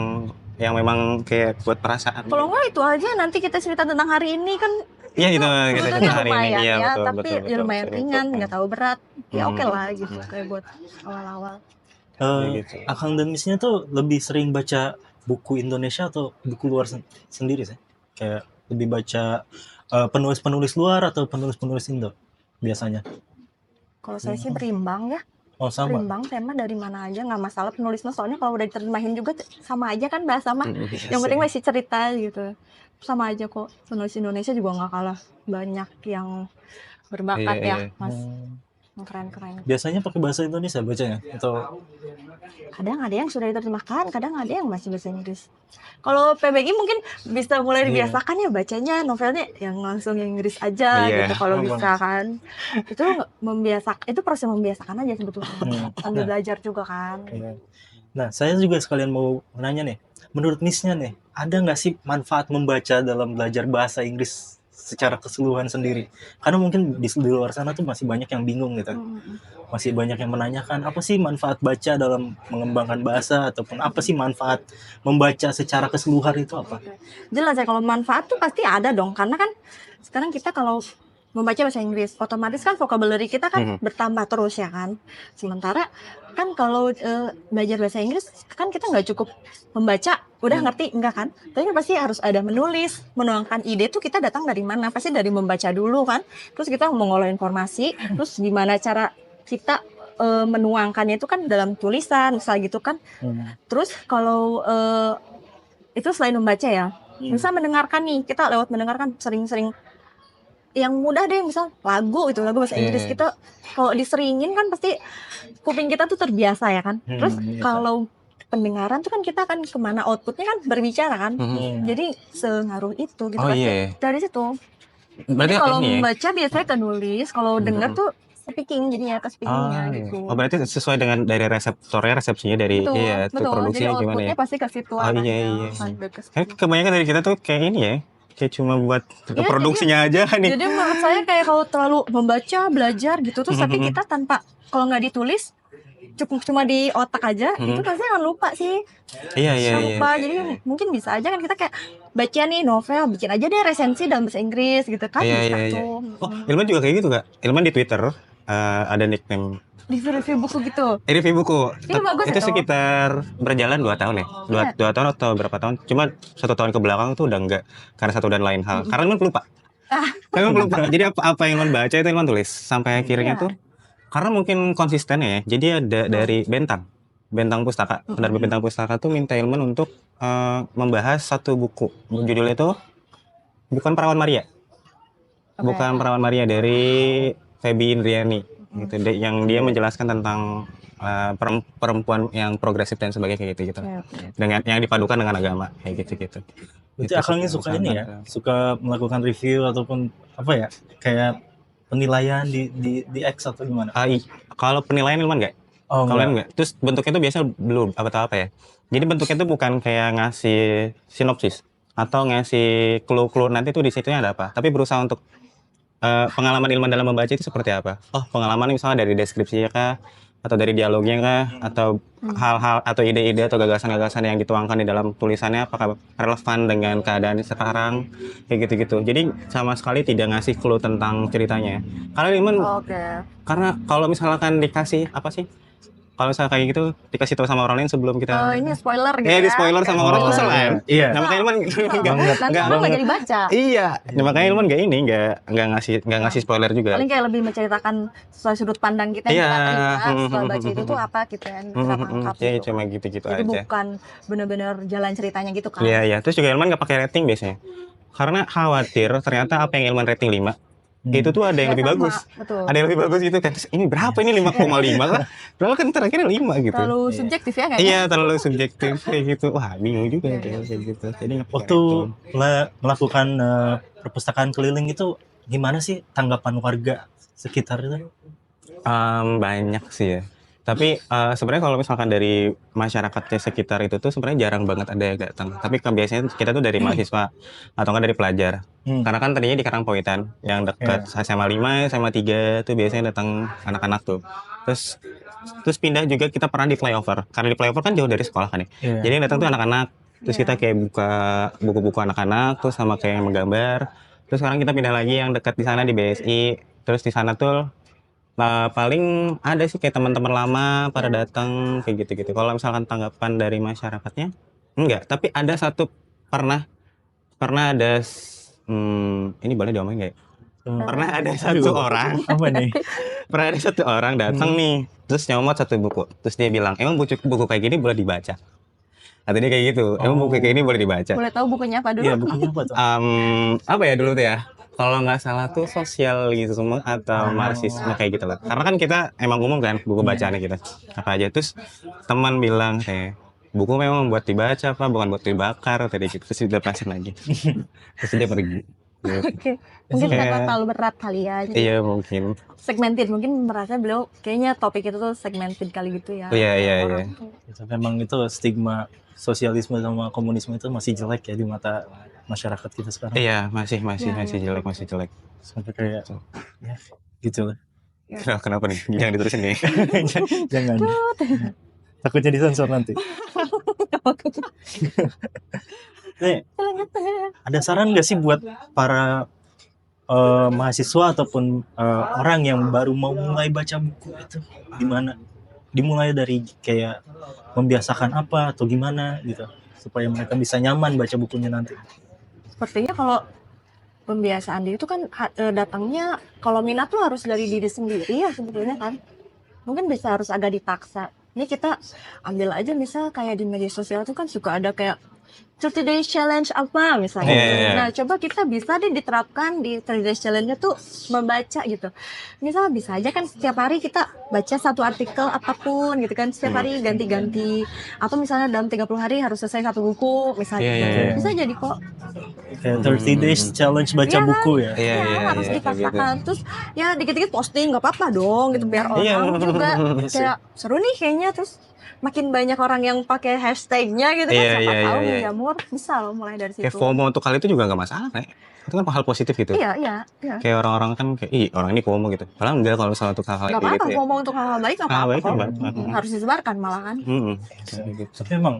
memang kayak buat perasaan. Kalau enggak itu aja nanti kita cerita tentang hari ini kan Iya itu kita sebetulnya cerita hari ini. lumayan Iya ya, betul tapi betul ya betul. lumayan ringan, nggak terlalu berat. Ya oke Hmm. lah gitu kayak buat awal-awal. Gitu. Akang Demisnya tuh lebih sering baca buku Indonesia atau buku luar sendiri sih? Kayak lebih baca penulis-penulis luar atau penulis-penulis Indo biasanya? Kalau saya sih berimbang ya. Oh sama. Berimbang tema dari mana aja nggak masalah penulis mah, soalnya kalau udah diterjemahin juga sama aja kan bahasa mah. Yang penting masih cerita gitu. Sama aja kok. Penulis Indonesia juga nggak kalah banyak yang berbakat Iya, ya, iya. Mas. Yang keren-keren. Biasanya pakai bahasa Indonesia bacanya atau Kadang ada yang sudah diterjemahkan, kadang ada yang masih bahasa Inggris. Kalau PBI mungkin bisa mulai dibiasakan ya bacanya novelnya yang langsung yang Inggris aja Iya. gitu kalau bisa kan. Itu itu proses membiasakan aja sebetulnya. Sambil belajar juga kan. Nah, saya juga sekalian mau nanya nih, menurut Misnya nih, ada nggak sih manfaat membaca dalam belajar bahasa Inggris secara keseluruhan sendiri? Karena mungkin di luar sana tuh masih banyak yang bingung gitu. Masih banyak yang menanyakan apa sih manfaat baca dalam mengembangkan bahasa ataupun apa sih manfaat membaca secara keseluruhan itu apa? Jelas ya, kalau manfaat tuh pasti ada dong, karena kan sekarang kita kalau membaca bahasa Inggris otomatis kan vocabulary kita kan bertambah terus ya kan. Sementara kan kalau belajar bahasa Inggris kan kita nggak cukup membaca udah ngerti enggak kan, tapi pasti harus ada menulis, menuangkan ide tuh kita datang dari mana, pasti dari membaca dulu kan, terus kita mengolah informasi, terus gimana cara kita menuangkannya itu kan dalam tulisan misal gitu kan. Terus kalau itu selain membaca ya, bisa mendengarkan nih, kita lewat mendengarkan sering-sering yang mudah deh, misal lagu bahasa Inggris kita kalau diseringin kan pasti kuping kita tuh terbiasa ya kan. Terus kalau pendengaran tuh kan kita akan kemana outputnya kan berbicara kan. Jadi sengaruh itu gitu Oh pasti iya. dari situ. Berarti Jadi kalau ini ya. membaca biasanya ke nulis, kalau denger tuh speaking jadinya ke speakingnya gitu. Oh berarti sesuai dengan dari resepsinya dari Betul, iya tuh betul. Jadi produksinya gimana ya? outputnya pasti ke situ Oh iya iya. Kayak kebanyakan dari kita tuh kayak ini ya, kayak cuma buat Iya, produksinya aja nih. Jadi menurut saya kayak kalau terlalu membaca, belajar gitu terus tapi kita tanpa, kalau nggak ditulis cukup cuma di otak aja, itu pasti akan lupa sih. Iya iya iya. Lupa. Jadi mungkin bisa aja kan kita kayak baca nih novel, bikin aja deh resensi dalam bahasa Inggris gitu kan, Iya, bisa iya, iya. tuh. Oh, Ilman juga kayak gitu Kak. Ilman di Twitter ada nickname Review buku gitu. review buku. Itu bagus Itu itu. sekitar berjalan 2 tahun ya. 2 tahun atau berapa tahun? Cuma 1 tahun ke belakang tuh udah enggak karena satu dan lain hal. Karena Ilman pelupa. Ilman pelupa. Jadi apa yang Ilman baca itu Ilman tulis sampai akhirnya tuh karena mungkin konsisten ya. Jadi ada dari Bentang Pustaka. Penerbit Bentang Pustaka tuh minta Ilman untuk membahas satu buku. Judulnya itu Bukan Perawan Maria. Bukan Perawan Maria dari Feby Indriani gitu. Yang dia menjelaskan tentang perempuan yang progresif dan sebagainya kayak gitu. Dengan yang dipadukan dengan agama kayak gitu. Berarti akangnya suka ini ya, suka melakukan review ataupun apa ya, kayak penilaian di X atau gimana? Kalau penilaian Ilman enggak? Oh, kalau enggak. Terus bentuknya itu biasanya belum apa ya. Jadi bentuknya itu bukan kayak ngasih sinopsis atau ngasih clue-clue nanti tuh di situnya ada apa. Tapi berusaha untuk pengalaman Ilman dalam membaca itu seperti apa. Oh, pengalaman misalnya dari deskripsinya kah, atau dari dialognya kah, atau hal-hal atau ide-ide atau gagasan-gagasan yang dituangkan di dalam tulisannya apakah relevan dengan keadaan sekarang kayak gitu-gitu. Jadi sama sekali tidak ngasih clue tentang ceritanya. Karena Ilman karena kalau misalkan dikasih apa sih? kalau misalnya kayak gitu dikasih tahu sama orang lain sebelum kita ini spoiler gitu di spoiler sama orang kesel ya. Iya. Nah, makanya Ilman Nanti orang nggak jadi baca. Iya, nah, makanya Ilman nggak ngasih spoiler juga. Paling kayak lebih menceritakan sesuai sudut pandang kita yang kita terima setelah baca itu tuh apa gitu kan, kita tangkap Ya gitu. cuma gitu-gitu Itu aja. bukan benar-benar jalan ceritanya gitu kan. Iya. Terus juga Ilman nggak pakai rating biasanya. Karena khawatir ternyata apa yang Ilman rating 5 itu tuh ada yang lebih Sama, bagus. betul. Ada yang lebih bagus gitu kan. Terus ini berapa ini 5,5 lah. Padahal kan terakhirnya 5 gitu. Terlalu subjektif ya kayaknya. Iya, terlalu subjektif kayak gitu. Wah, bingung juga kayak gitu. Jadi nggak pakai Waktu rating. melakukan perpustakaan keliling itu gimana sih tanggapan warga sekitar itu? Banyak sih ya. Tapi sebenarnya kalau misalkan dari masyarakatnya sekitar itu tuh sebenarnya jarang banget ada yang datang. Tapi kan biasanya kita tuh dari mahasiswa atau kan dari pelajar. Karena kan tadinya di Karangpoitan yang dekat SMA 5, SMA 3 tuh biasanya datang anak-anak tuh. Terus pindah juga kita pernah di flyover. Karena di flyover kan jauh dari sekolah kan ya. Jadi yang datang tuh anak-anak. Terus kita kayak buka buku-buku anak-anak terus sama kayak yang menggambar. Terus sekarang kita pindah lagi yang dekat di sana di BSI. Terus di sana tuh paling ada sih kayak teman-teman lama pada datang kayak gitu-gitu. Kalau misalkan tanggapan dari masyarakatnya enggak, tapi ada satu pernah ada ini boleh diomongin nggak ya? Pernah ada satu orang Apa nih? pernah ada satu orang datang nih terus nyomot satu buku terus dia bilang emang buku kayak gini boleh dibaca. Nah, tadi kayak gitu, emang buku kayak gini boleh dibaca. Boleh tahu bukunya apa dulu? Iya, bukunya apa tuh? Apa ya dulu tuh ya? Kalau nggak salah tuh sosial gitu semua atau marxisme kayak gitu lah. Karena kan kita emang umum kan buku bacaannya kita apa aja. Terus teman bilang kayak buku memang buat dibaca apa bukan buat dibakar tadi gitu. Terus dilepasin lagi. Terus dia pergi. Oke. Mungkin karena terlalu berat kali ya. Jadi Iya mungkin. segmented, mungkin merasa beliau kayaknya topik itu tuh segmented kali gitu ya. Iya. Itu memang itu stigma sosialisme sama komunisme itu masih jelek ya di mata masyarakat kita sekarang. Iya masih jelek. Sampai kayak ya gitu lah. Kenapa nih? Jangan diterusin nih. Jangan. Takutnya disensor nanti. Nih, ada saran nggak sih buat para mahasiswa ataupun orang yang baru mau mulai baca buku itu gimana? Dimulai dari kayak membiasakan apa atau gimana gitu supaya mereka bisa nyaman baca bukunya nanti. Sepertinya kalau pembiasaan diri itu kan datangnya kalau minat tuh harus dari diri sendiri ya sebetulnya kan. Mungkin bisa harus agak dipaksa. Ini kita ambil aja misal kayak di media sosial tuh kan suka ada kayak 30 days challenge apa misalnya. Nah, coba kita bisa diterapkan di 30 days challenge-nya tuh membaca gitu. Misal bisa aja kan setiap hari kita baca satu artikel apapun gitu kan. Setiap hari ganti-ganti. Atau misalnya dalam 30 hari harus selesai satu buku misalnya. Bisa jadi kok. Kayak 30 days challenge baca buku ya. Iya, harus dipaksakan. Terus ya dikit-dikit posting nggak apa-apa dong gitu biar orang juga kayak seru nih kayaknya. Terus makin banyak orang yang pakai hashtagnya gitu kan siapa tahu menjamur bisa loh mulai dari situ. Kayak FOMO untuk hal itu juga nggak masalah kan? Itu kan hal positif gitu. Iya. Kayak orang-orang kan kayak ih orang ini FOMO gitu. Padahal enggak kalau misalnya untuk hal-hal Gak kayak apa-apa, gitu ya. ngomong untuk hal-hal baik gak Hal apa-apa baik kok. apa? Harus disebarkan malahan. Tapi memang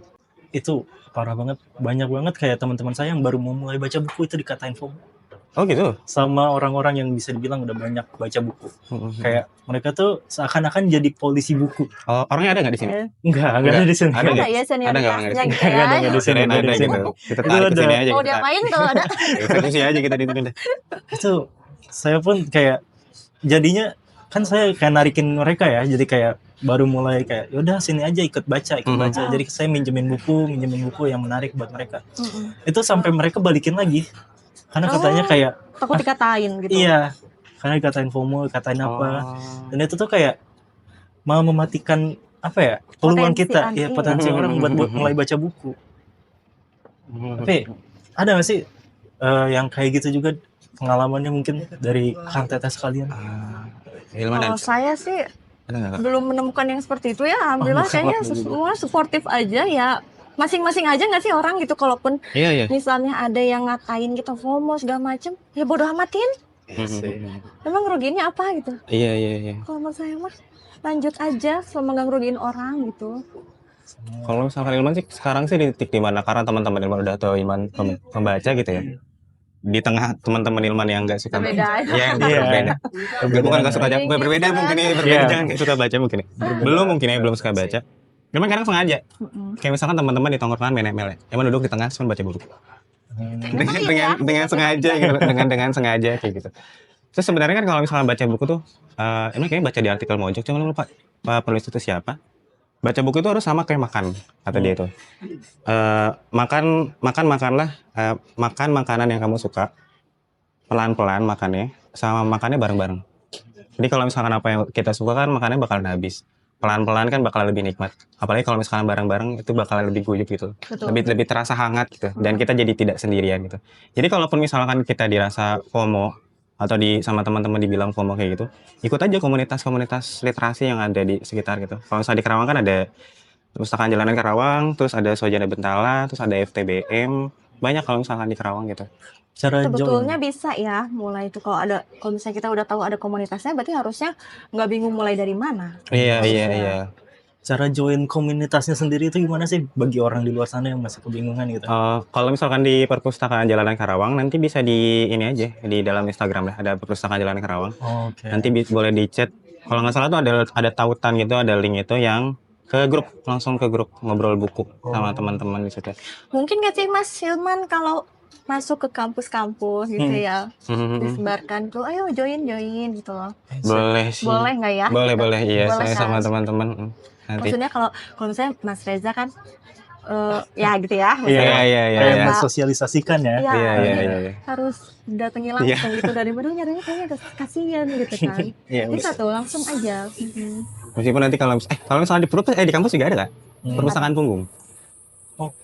itu parah banget, banyak banget kayak teman-teman saya yang baru mau mulai baca buku itu dikatain FOMO. Oh gitu. Sama orang-orang yang bisa dibilang udah banyak baca buku. Kayak mereka tuh seakan-akan jadi polisi buku. Oh, orangnya ada nggak di sini? Enggak ada di sini. Ada Ada ya senioritasnya gitu ya. Ada di sini. Ada gitu. Kita tarik ke sini aja. Mau diapain kalau ada? Eksekusi aja kita di sini. Itu saya pun kayak jadinya kan saya kayak narikin mereka ya, jadi kayak baru mulai kayak yaudah sini aja ikut baca. Jadi saya minjemin buku yang menarik buat mereka. Itu sampai mereka balikin lagi. Karena katanya kayak takut dikatain gitu. Iya, karena dikatain FOMO, dikatain apa. Dan itu tuh kayak mau mematikan apa ya peluang kita, ya potensi orang buat mulai baca buku. Tapi ada nggak sih yang kayak gitu juga pengalamannya mungkin dari Kang Teteh sekalian? Kalau saya sih belum menemukan yang seperti itu ya. Alhamdulillah kayaknya semua suportif aja ya. Masing-masing aja nggak sih orang gitu, kalaupun misalnya ada yang ngatain kita FOMO segala macem, ya bodoh amatin. Emang rugiinnya apa gitu? Iya. Kalau menurut saya mah lanjut aja selama nggak ngerugiin orang gitu. Kalau misalkan Ilman sih sekarang sih di titik di mana karena teman-teman Ilman udah tahu Ilman pembaca gitu ya. di tengah teman-teman Ilman yang nggak suka Berbeda baca. aja. Iya, yang Iya. berbeda. Bukan nggak suka baca, Kayak berbeda gitu mungkin kan. ya, berbeda Iya. jangan kayak suka baca mungkin ya. Belum mungkin ya, belum suka baca. Cuman kadang sengaja. Kayak misalkan teman-teman di tongkrongan main ML ya. Emang duduk di tengah cuma baca buku. Dengan sengaja gitu, dengan sengaja kayak gitu. Terus sebenarnya kan kalau misalnya baca buku tuh, emang kayaknya baca di artikel Mojok, cuma lupa penulis itu siapa. Baca buku itu harus sama kayak makan, kata dia itu. Makanlah, makan makanan yang kamu suka, pelan-pelan makannya, sama makannya bareng-bareng. Jadi kalau misalkan apa yang kita suka kan makannya bakalan habis. Pelan-pelan kan bakal lebih nikmat. Apalagi kalau misalkan bareng-bareng itu bakal lebih guyup gitu. Betul. Lebih terasa hangat gitu. Dan kita jadi tidak sendirian gitu. Jadi kalaupun misalkan kita dirasa FOMO atau sama teman-teman dibilang FOMO kayak gitu, ikut aja komunitas-komunitas literasi yang ada di sekitar gitu. Kalau misalnya di Karawang kan ada Perpustakaan Jalanan Karawang, terus ada Sojana Bentala, terus ada FTBM. Banyak kalau misalkan di Karawang gitu. Cara Sebetulnya bisa ya mulai itu kalau misalnya kita udah tahu ada komunitasnya berarti harusnya nggak bingung mulai dari mana. Iya. cara join komunitasnya sendiri itu gimana sih bagi orang di luar sana yang masih kebingungan gitu? Kalau misalkan di Perpustakaan Jalanan Karawang nanti bisa di ini aja di dalam Instagram lah ada Perpustakaan Jalanan Karawang. Oke. Nanti boleh di chat. Kalau nggak salah tuh ada tautan gitu, ada link itu yang ke grup, langsung ke grup ngobrol buku sama teman-teman di situ. Mungkin nggak sih Mas Hilman kalau masuk ke kampus-kampus gitu ya disebarkan tuh ayo join gitu loh. Boleh sih. Boleh nggak ya? Boleh iya, Boleh saya kan? sama teman-teman nanti. Maksudnya kalau misalnya Mas Reza kan ya gitu ya. Iya. Kayak mensosialisasikan ya. Iya. Harus datangi langsung gitu daripada nyarinya kayaknya agak kasihan gitu kan. Iya, Bisa tuh langsung aja. Meskipun nanti kalau misalnya di kampus juga ada Kak. Perpustakaan punggung.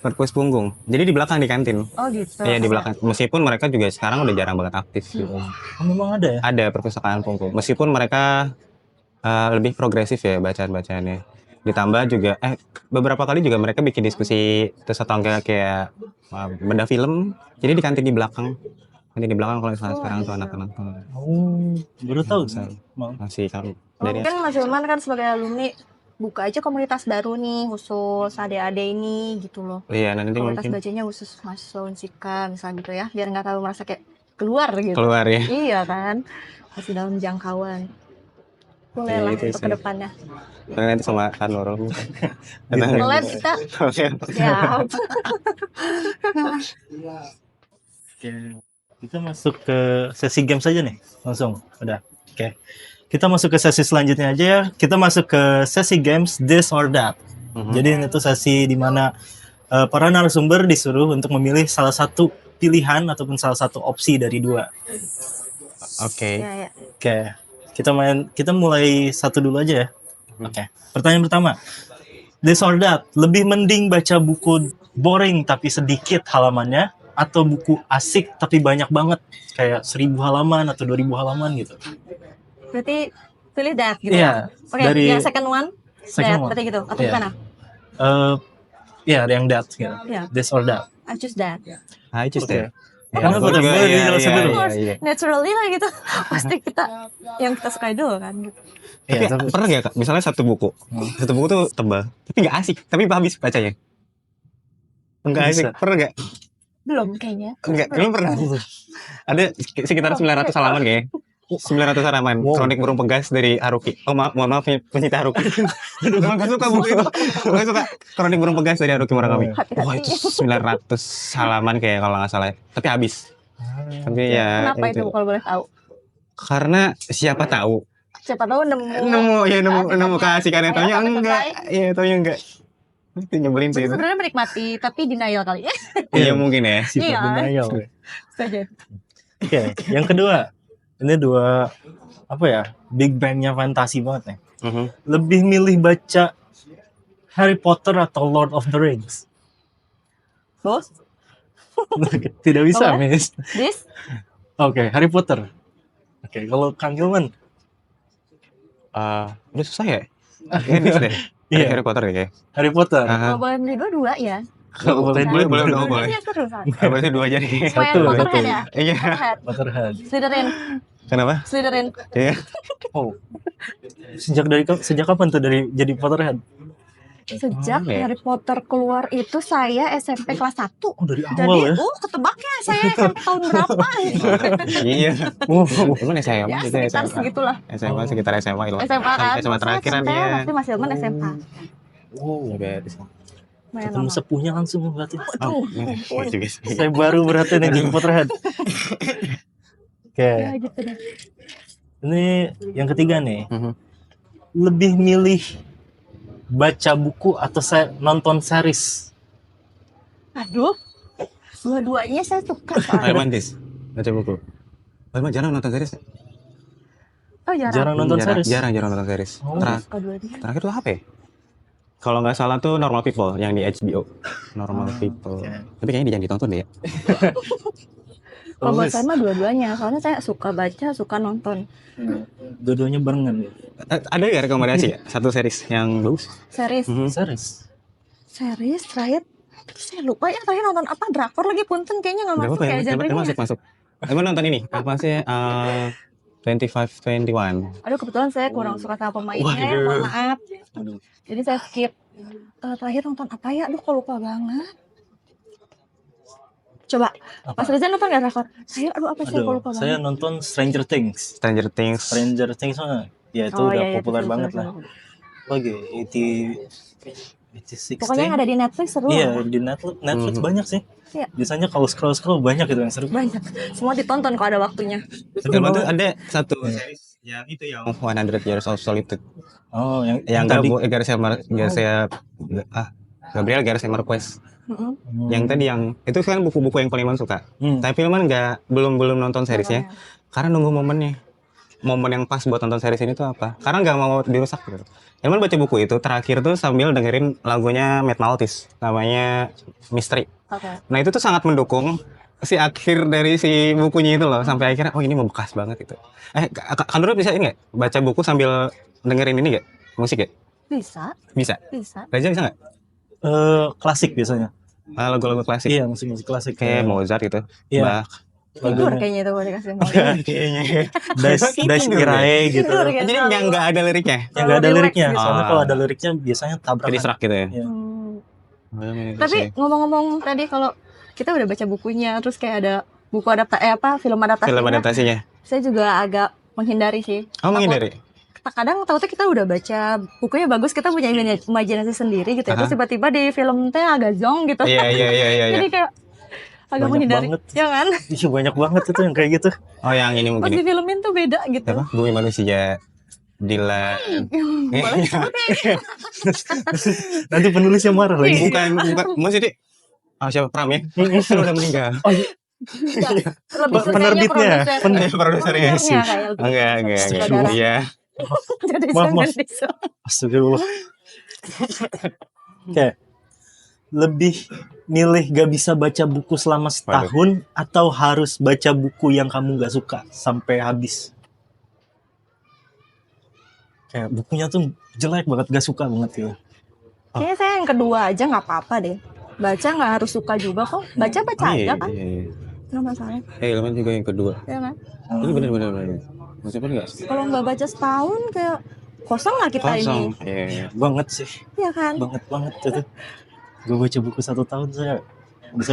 Perpus punggung. Jadi di belakang di kantin. Oh gitu. Iya di belakang. Meskipun mereka juga sekarang udah jarang banget aktif gitu. Oh, memang ada ya? Ada perpustakaan punggung. Meskipun mereka lebih progresif ya bacaan-bacaannya. Ditambah juga beberapa kali juga mereka bikin diskusi terus atau enggak kayak benda film. Jadi di kantin di belakang. Kantin di belakang kalau misalnya sekarang tuh anak-anak tuh Oh, baru tahu sih. masih kan dari Mungkin Mas Hilman kan sebagai alumni buka aja komunitas baru nih khusus adik-adik ini gitu loh. iya nanti Komunitas mungkin bacanya khusus mahasiswa Unsika misalnya gitu ya biar nggak terlalu merasa kayak keluar gitu. keluar ya. Iya kan masih dalam jangkauan. Boleh Iya, lah itu untuk sih. kedepannya. Nanti sama Nurul. Boleh kita siap. Oke. Kita masuk ke sesi game saja nih. Langsung. Udah. Oke. Kita masuk ke sesi selanjutnya aja ya. Kita masuk ke sesi games This or That. Jadi itu sesi di mana para narasumber disuruh untuk memilih salah satu pilihan ataupun salah satu opsi dari dua. Oke. Ya. Oke. Kita mulai satu dulu aja ya. Oke. Pertanyaan pertama. This or That, lebih mending baca buku boring tapi sedikit halamannya atau buku asik tapi banyak banget kayak 1000 halaman atau 2000 halaman gitu. Berarti pilih that gitu Iya. ya. Oke, Dari yang second one second that one. berarti gitu atau Iya. gimana? Ya yang that gitu. Iya. This or That. I choose that. Hai Cus Oke. deh. Karena boleh dijelasin dulu. Iya. Naturally lah gitu. Pasti kita yang kita sukai dulu kan gitu. Tapi Iya, tapi pernah gak Kak, misalnya satu buku tuh tebal, tapi nggak asik, tapi habis bacanya. Enggak asik, Bisa. pernah gak? Belum kayaknya. Enggak, belum pernah. Ada sekitar 900 halaman kayaknya. 900 halaman, Wow. Kronik Burung Pegas dari Haruki. Oh mohon maaf nih, pencinta Haruki. Aduh, gak suka buku itu. Gak suka Kronik Burung Pegas dari Haruki Murakami. Hati-hati. Wah itu 900 halaman kayak kalau nggak salah. Tapi habis. Tapi ya Kenapa itu kalau boleh tahu? Karena siapa tahu Siapa tahu nemu. nemu keasikan yang taunya Tapi enggak. selesai. Iya, taunya enggak. Itu nyebelin sih itu. Sebenarnya menikmati tapi denial kali ya. Iya mungkin ya. sifat Iya. denial. Saja. Oke, yang kedua. Ini dua apa ya? Big Bang-nya fantasi banget nih. Lebih milih baca Harry Potter atau Lord of the Rings? Bos, Tidak bisa, Boleh. Miss. this Oke, Harry Potter. Oke, kalau Kang Gilman? Udah susah ya? Ini deh. Iya. Harry Potter ya kayak. Harry Potter. kalau boleh milih dua ya. Kalau boleh Boleh, dua, boleh. boleh. Iya seru kan. Berarti dua aja nih. Supaya Satu, Potterhead satu. ya. Iya. Potterhead. Potterhead. Slytherin. Kenapa? Slytherin. Iya. Oh. Sejak kapan tuh dari jadi Potterhead? Sejak Oh, ya. Harry Potter keluar itu saya SMP kelas 1. Oh, dari Jadi, awal ya. ketebaknya saya SMP tahun berapa? Iya. Oh, Cuman SMA Ya, gitu sekitar SMA. segitulah. SMA sekitar SMA ilmu. SMA kan? Sampai SMA terakhiran SMP ya. waktu masih zaman SMA. oh. Beres. Lumayan Ketemu lama. sepuhnya langsung berarti. Oh, Aduh, iya juga sih. Saya baru berarti nih di Potterhead. Oke, ya gitu deh. ini yang ketiga nih. Mhm. Lebih milih baca buku atau nonton series? Aduh, dua-duanya saya suka soalnya. Alman Dis, baca buku. Alman jarang nonton series. Oh jarang. Jarang nonton jarang, series. jarang nonton series. Oh. Suka dua-duanya. Terakhir tuh apa ya? Kalau nggak salah tuh Normal People yang di HBO. Normal People. oke. Tapi kayaknya jangan ditonton deh ya. Kalau buat Bagus. saya mah dua-duanya, soalnya saya suka baca, suka nonton. Dua-duanya barengan ya. Ada ya rekomendasi ya? Satu series yang bagus? Series, Mhm. series terakhir saya lupa ya terakhir nonton apa, drakor lagi punten kayaknya nggak Gak masuk apa-apa ya, kayak emang genrenya. masuk. Emang nonton ini, apa sih? 25-21. Aduh kebetulan saya kurang suka sama pemainnya, Waduh. mohon maaf. Aduh. Jadi saya skip. Terakhir nonton apa ya? Aduh kok lupa banget. Coba, Mas Reza nonton gak drakor? Aduh apa sih kok Aduh, lupa saya banget. nonton Stranger Things. Stranger Things. Stranger Things mah ya itu Oh, udah iya, iya, populer betul, banget betul, lah. betul. Lagi 86. Pokoknya yang ada di Netflix seru Iya, lah. di Netflix Mhm. banyak sih. Iya. Biasanya kalau scroll banyak itu yang seru. Banyak. Semua ditonton kalau ada waktunya. Film tuh ada satu series yang itu yang 100 Years of Solitude. Oh, yang Yang tadi. Garcia Gabriel Garcia Marquez. Mm-mm. Yang tadi yang itu kan buku-buku yang paling suka. Hmm. Tapi Ilman belum nonton seriesnya karena nunggu momennya. Momen yang pas buat nonton series ini tuh apa? Karena nggak mau dirusak gitu. Ilman baca buku itu terakhir tuh sambil dengerin lagunya Matt Maltese namanya Mystery. Oke. Nah itu tuh sangat mendukung si akhir dari si bukunya itu loh sampai akhirnya oh ini membekas banget gitu. Kan dulu bisa ini nggak baca buku sambil dengerin ini nggak musik ya? Bisa, Bisa. bisa. Reza bisa nggak? Klasik biasanya. Lagu-lagu klasik Iya, musik-musik klasik. kayak Mozart gitu. Iya. Bach. Tidur Lagunya kayaknya itu kalau dikasih Kayaknya. Dice Irae gitu. Tidur kayaknya. Jadi yang nggak ada liriknya. Yang nggak ada Relax liriknya. gitu. Soalnya Ah. kalau ada liriknya biasanya tabrakan. Diserak gitu ya. Iya. Tapi ngomong-ngomong tadi kalau kita udah baca bukunya terus kayak ada buku film adaptasi. Film adaptasinya. Saya juga agak menghindari sih. Oh menghindari. Kadang takutnya kita udah baca bukunya bagus, kita punya imajinasi sendiri gitu ya. Terus tiba-tiba di film teh agak zong gitu. Iya. Jadi kayak agak Banyak menghindari. banget. Ya kan? Iya, banyak banget itu yang kayak gitu. Oh yang ini Pas mungkin. di filmin tuh beda gitu. Apa? Bumi Manusia. Dylan. Boleh Nanti penulisnya marah lagi. bukan maksudnya siapa Pram ya? Kan udah meninggal. Oh iya. lebih ke Penerbitnya. kayaknya Produsernya sih. kayak lebih. Enggak. Saudara. Iya. Jadi Maaf, jangan maaf. disel. Astagfirullah. Oke. Lebih milih gak bisa baca buku selama setahun atau harus baca buku yang kamu gak suka sampai habis? Kayak bukunya tuh jelek banget, gak suka banget gitu. Kayaknya saya yang kedua aja nggak apa-apa deh. Baca nggak harus suka juga kok. Baca aja kan. Iya. Nggak masalah. Ilman juga yang kedua. Ya kan? Ini benar. Maksudnya enggak Kalau nggak baca setahun kayak kosong lah kita kosong. ini. Iya. Banget sih, Iya kan? banget itu. Gue baca buku 1 tahun saya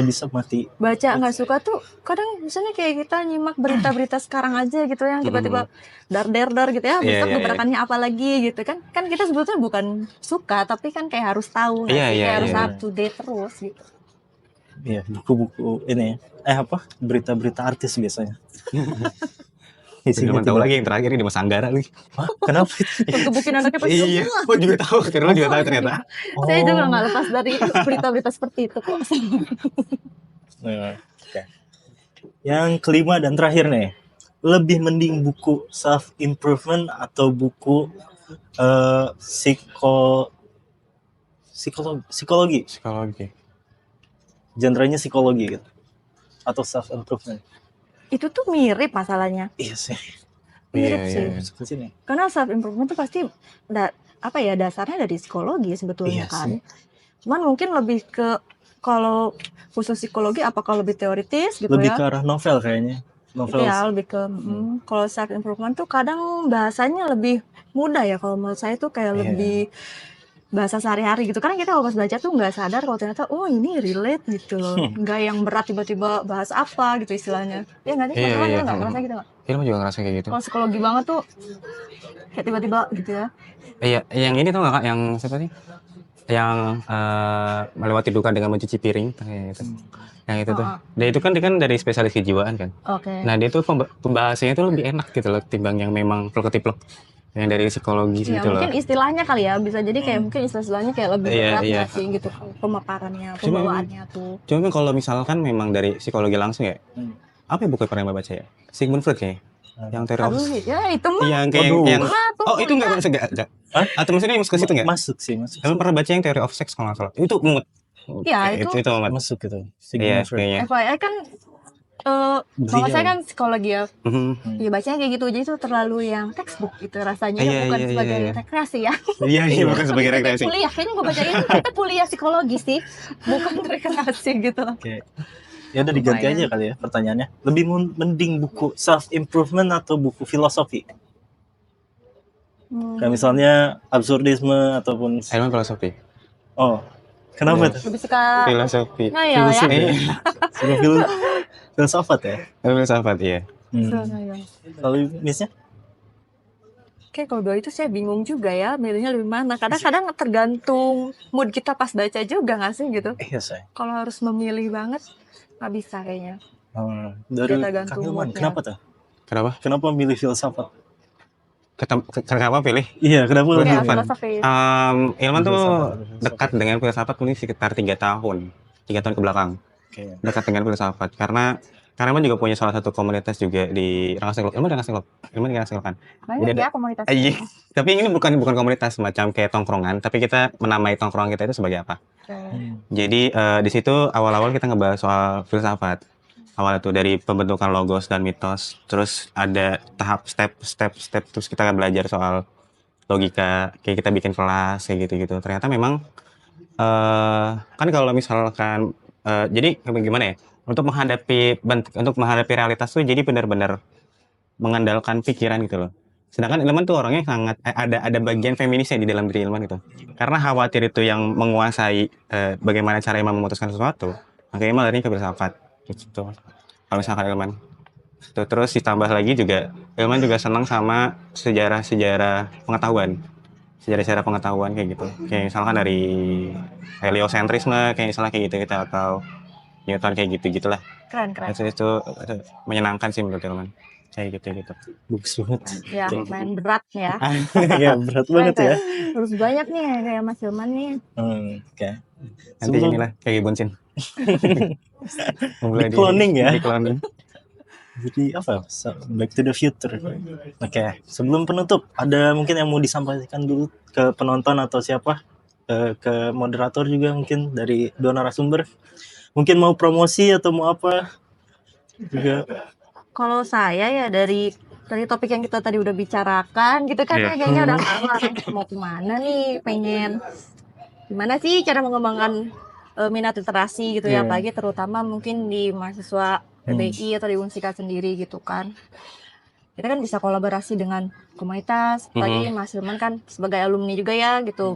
bisa mati. Baca nggak suka tuh kadang misalnya kayak kita nyimak berita-berita sekarang aja gitu yang tiba-tiba dar gitu ya. Besok Iya. gebrakannya apa lagi gitu kan? Kan kita sebetulnya bukan suka tapi kan kayak harus tahu. nggak Iya, sih? iya, Kayak harus iya. up to date terus gitu. Iya, buku-buku ini berita-berita artis biasanya. Ilman tahu lagi yang terakhir ini Mas Anggara lagi. Hah? Kenapa itu? Kebukin anaknya pasti Iya. semua. Kok juga tahu? Kira juga tahu ternyata. Saya juga nggak lepas dari berita-berita seperti itu kok. Nah, oke. Yang kelima dan terakhir nih, lebih mending buku self improvement atau buku psikologi, Psikologi. genrenya psikologi gitu, atau self improvement? Itu tuh mirip masalahnya. Iya sih, Mirip Iya, sih. iya. seperti ini. Karena self improvement tuh pasti dasarnya dari psikologi sebetulnya Iya kan. sih. Cuman mungkin lebih ke kalau khusus psikologi apakah lebih teoritis gitu Lebih ya? ke arah novel kayaknya, novel. Iya, lebih ke kalau self improvement tuh kadang bahasanya lebih mudah ya kalau menurut saya tuh kayak Iya. lebih bahasa sehari-hari gitu. Karena kita kalau pas baca tuh nggak sadar kalau ternyata oh ini relate gitu loh. Nggak yang berat tiba-tiba bahas apa gitu istilahnya. Ya nggak sih? Iya, Teman-teman iya. ya nggak ngerasa gitu nggak? Ilman juga ngerasa kayak gitu. Kalau psikologi banget tuh kayak tiba-tiba gitu ya. Iya, yang ini tau gak Kak, yang siapa sih? Yang melewati duka dengan mencuci piring, kayak gitu. Yang itu tuh. Oh, Dia itu kan dari spesialis kejiwaan kan. oke. Nah dia tuh pembahasannya tuh lebih enak gitu loh, timbang yang memang plek-ketiplek yang dari psikologi Ya gitu loh. mungkin istilahnya kali ya bisa jadi kayak mungkin istilah-istilahnya kayak lebih Iya, berat iya. nggak sih gitu pemaparannya, Cuma pembawaannya tuh. Cuma kalau misalkan memang dari psikologi langsung ya, apa ya buku yang pernah Mbak baca ya? Sigmund Freud kayaknya. Yang teori of Aduh ya itu mah yang kayak Waduh. yang tuh oh itu enggak masuk enggak. Hah? Atau maksudnya masuk ke situ enggak? Masuk sih, masuk. Emang pernah baca yang teori of sex kalau nggak salah? Itu mumet. Ya, itu itu mumet. Masuk gitu. Iya, Sigmund Freud. kayaknya. FYI kan kalau saya kan psikologi ya, Mhm. ya bacanya kayak gitu, jadi itu terlalu yang textbook gitu rasanya, Iya, bukan iya, sebagai iya. rekreasi ya. Iya, iya bukan sebagai rekreasi. Kuliah, kayaknya gue baca ini kita kuliah psikologi sih, bukan rekreasi gitu. Oke. Ya udah diganti Lumayan. aja kali ya pertanyaannya. Lebih mending buku self improvement atau buku filosofi? Kayak misalnya absurdisme ataupun Ilmu filosofi. oh, kenapa Iya. tuh? Lebih suka Filosofi. ngayal ya. Filosofi. Iya. Suka filsafat ya? Ilmu filsafat iya. Suka Hmm. ngayal. Lalu misalnya? Kayak kalau dua itu saya bingung juga ya, milihnya lebih mana. Kadang-kadang tergantung mood kita pas baca juga nggak sih gitu. Iya saya. Kalau harus memilih banget nggak bisa kayaknya. Dari Kita gantung Kang Hilman, moodnya. kenapa tuh? Kenapa? Kenapa milih filsafat? Kenapa pilih? Iya, kenapa Ya, milih? filosofi. Ilman tuh Filsafat. dekat dengan filsafat mungkin sekitar 3 tahun. 3 tahun ke belakang. Oke. Dekat dengan filsafat karena Ilman juga punya salah satu komunitas juga di Rangas Klub. Ilman Rangas Klub. Ilman Rangas Klub kan. Banyak Jadi ya komunitas. Iya. Tapi ini bukan komunitas semacam kayak tongkrongan, tapi kita menamai tongkrongan kita itu sebagai apa? Jadi di situ awal-awal kita ngebahas soal filsafat. Awalnya tuh dari pembentukan logos dan mitos, terus ada tahap step terus kita belajar soal logika, kayak kita bikin kelas kayak gitu-gitu. Ternyata memang kan kalau misalkan jadi gimana ya? Untuk menghadapi realitas tuh jadi benar-benar mengandalkan pikiran gitu loh. Sedangkan Ilman tuh orangnya sangat ada bagian feminisnya di dalam diri Ilman gitu. Karena khawatir itu yang menguasai bagaimana cara Ilman memutuskan sesuatu, makanya Ilman larinya ke filsafat gitu. Kalau misalkan Ilman terus ditambah lagi juga Ilman juga senang sama sejarah pengetahuan. Sejarah pengetahuan kayak gitu. Kayak misalkan dari heliocentrisme kayak misalnya kayak gitu kita atau Newton kayak gitu-gitulah. Keren. Itu menyenangkan sih menurut Ilman. Kayak gitu. Bagus banget. Ya, main berat ya. Ya, berat banget ya. Harus banyak nih kayak Mas Hilman nih. Oke. Nanti Sebelum- inilah kayak Bonsin. Di cloning ya? Di cloning. Jadi apa? Back to the future. Oke. Sebelum penutup, ada mungkin yang mau disampaikan dulu ke penonton atau siapa? Ke moderator juga mungkin dari dua narasumber. Mungkin mau promosi atau mau apa? Juga. Kalau saya ya dari topik yang kita tadi udah bicarakan gitu kan, Iya. kayaknya udah keluar mau kemana nih, pengen gimana sih cara mengembangkan minat literasi gitu ya, Iya. apalagi terutama mungkin di mahasiswa PBI atau di Unsika sendiri gitu kan. Kita kan bisa kolaborasi dengan komunitas, apalagi Mas Hilman kan sebagai alumni juga ya gitu,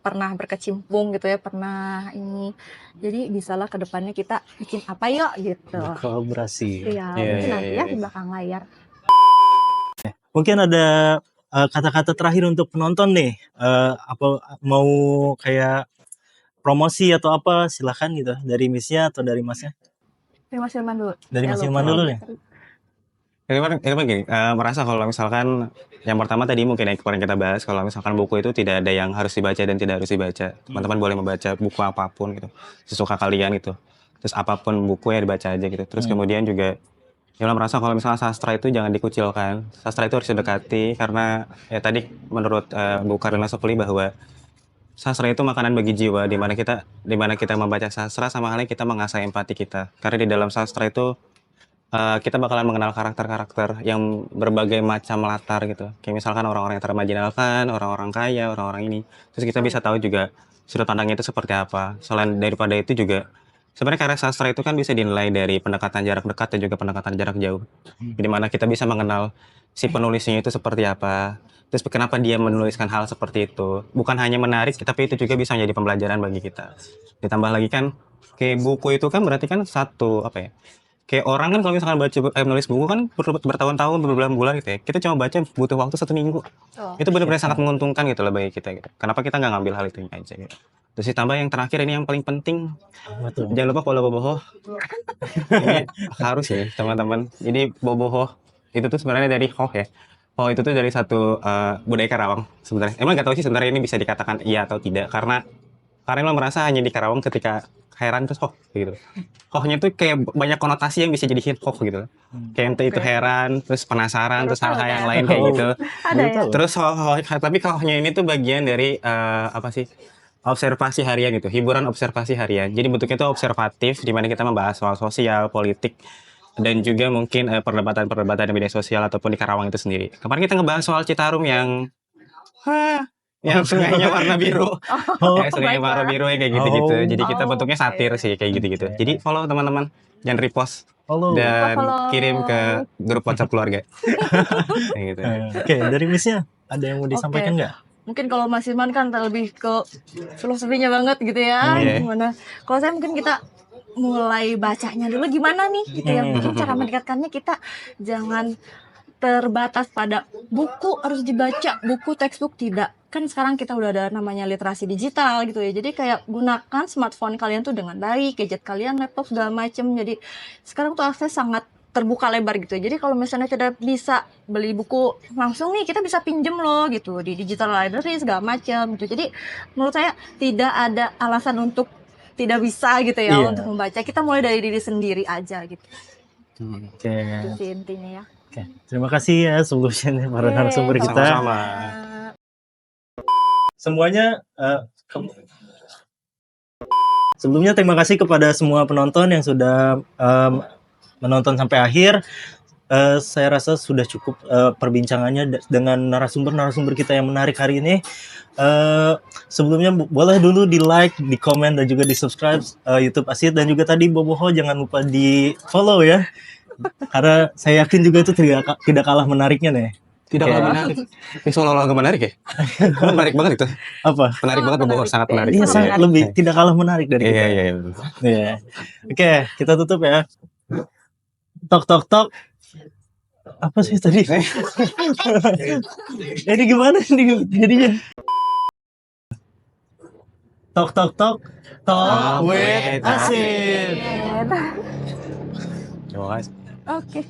pernah berkecimpung gitu ya, pernah ini. Jadi bisalah ke depannya kita bikin apa yuk gitu. Kolaborasi. Iya, Iya, mungkin iya, nanti iya. ya di belakang layar. Mungkin ada kata-kata terakhir untuk penonton nih. Apa mau kayak promosi atau apa? Silakan gitu. Dari Misnya atau dari Masnya? Dari Mas Hilman dulu. Dari Mas Hilman dulu nih. Ilman gini, merasa kalau misalkan yang pertama tadi mungkin yang kemarin kita bahas, kalau misalkan buku itu tidak ada yang harus dibaca dan tidak harus dibaca. Teman-teman boleh membaca buku apapun gitu, sesuka kalian gitu. Terus apapun buku ya dibaca aja gitu. Terus kemudian juga Ilman merasa kalau misalnya sastra itu jangan dikucilkan. Sastra itu harus didekati karena ya tadi menurut Bu Karina Sofli bahwa sastra itu makanan bagi jiwa, di mana kita membaca sastra sama halnya kita mengasah empati kita. Karena di dalam sastra itu kita bakalan mengenal karakter-karakter yang berbagai macam latar gitu. Kayak misalkan orang-orang yang termarginalkan, orang-orang kaya, orang-orang ini. Terus kita bisa tahu juga sudut pandangnya itu seperti apa. Selain daripada itu juga Sebenarnya karya sastra itu kan bisa dinilai dari pendekatan jarak dekat dan juga pendekatan jarak jauh. Di mana kita bisa mengenal si penulisnya itu seperti apa, terus kenapa dia menuliskan hal seperti itu. Bukan hanya menarik, tapi itu juga bisa menjadi pembelajaran bagi kita. Ditambah lagi kan, kayak buku itu kan berarti kan satu, apa ya, kayak orang kan kalau misalkan menulis buku kan perlu bertahun-tahun, berbulan-bulan gitu ya. Kita cuma baca butuh waktu 1 minggu. Oh, Itu benar-benar sangat menguntungkan gitu loh bagi kita gitu. Kenapa kita nggak ngambil hal itu aja gitu. Terus ditambah yang terakhir ini yang paling penting, Betul. jangan lupa follow Boboho. Ini harus ya teman-teman. Jadi Boboho itu tuh sebenarnya dari Hoh ya. Hoh itu tuh dari satu budaya Karawang sebenarnya. Emang nggak tahu sih sebenarnya ini bisa dikatakan iya atau tidak karena lo merasa hanya di Karawang ketika heran terus hoh gitu. Hohnya tuh kayak banyak konotasi yang bisa jadiin hoh gitu. Kayak entah itu heran, terus penasaran, terus hal-hal yang lain kayak gitu. ada ya. Terus tapi hohnya ini tuh bagian dari apa sih? Observasi harian gitu, hiburan observasi harian. Jadi bentuknya itu observatif, di mana kita membahas soal sosial, politik, dan juga mungkin perdebatan-perdebatan di media sosial ataupun di Karawang itu sendiri. Kemarin kita ngebahas soal Citarum yang sungainya warna biru, ya sungainya warna biru yang kayak gitu-gitu. Jadi kita bentuknya satir sih kayak gitu-gitu. Jadi follow teman-teman, jangan repost Halo. dan Follow. kirim ke grup WhatsApp keluarga. Kayak gitu. Oke, dari Miss-nya ada yang mau disampaikan nggak? Mungkin kalau Mas Irman kan lebih ke filosofinya banget gitu ya. Iya. Gimana? Kalau saya mungkin kita mulai bacanya dulu gimana nih gitu ya. Mungkin cara mendekatkannya kita jangan terbatas pada buku harus dibaca, buku textbook tidak. Kan sekarang kita udah ada namanya literasi digital gitu ya. Jadi kayak gunakan smartphone kalian tuh dengan baik, gadget kalian, laptop segala macem. Jadi sekarang tuh akses sangat terbuka lebar gitu. Jadi kalau misalnya tidak bisa beli buku langsung nih, kita bisa pinjem loh gitu di digital library segala macam gitu. Jadi menurut saya tidak ada alasan untuk tidak bisa gitu ya Iya. untuk membaca. Kita mulai dari diri sendiri aja gitu. Oke. Itu sih intinya ya. Oke. Terima kasih ya sebelumnya nih para narasumber kita. Sama-sama. Semuanya sebelumnya terima kasih kepada semua penonton yang sudah menonton sampai akhir. Saya rasa sudah cukup perbincangannya dengan narasumber kita yang menarik hari ini. Sebelumnya boleh dulu di like, di komen, dan juga di subscribe YouTube Asid, dan juga tadi Boboho jangan lupa di follow ya, karena saya yakin juga itu tidak kalah menariknya nih. Tidak Oke. kalah menarik. Ini seolah-olah nggak menarik ya? Menarik banget itu. Apa? Menarik banget Boboho, sangat menarik. Iya, sangat menarik. lebih tidak kalah menarik dari kita. Iya. Iya. Oke, kita tutup ya. Tok tok tok. Apa sih tadi? Ini gimana nih jadinya? Tok tok tok. Talk with Asid. Terima kasih. Oke.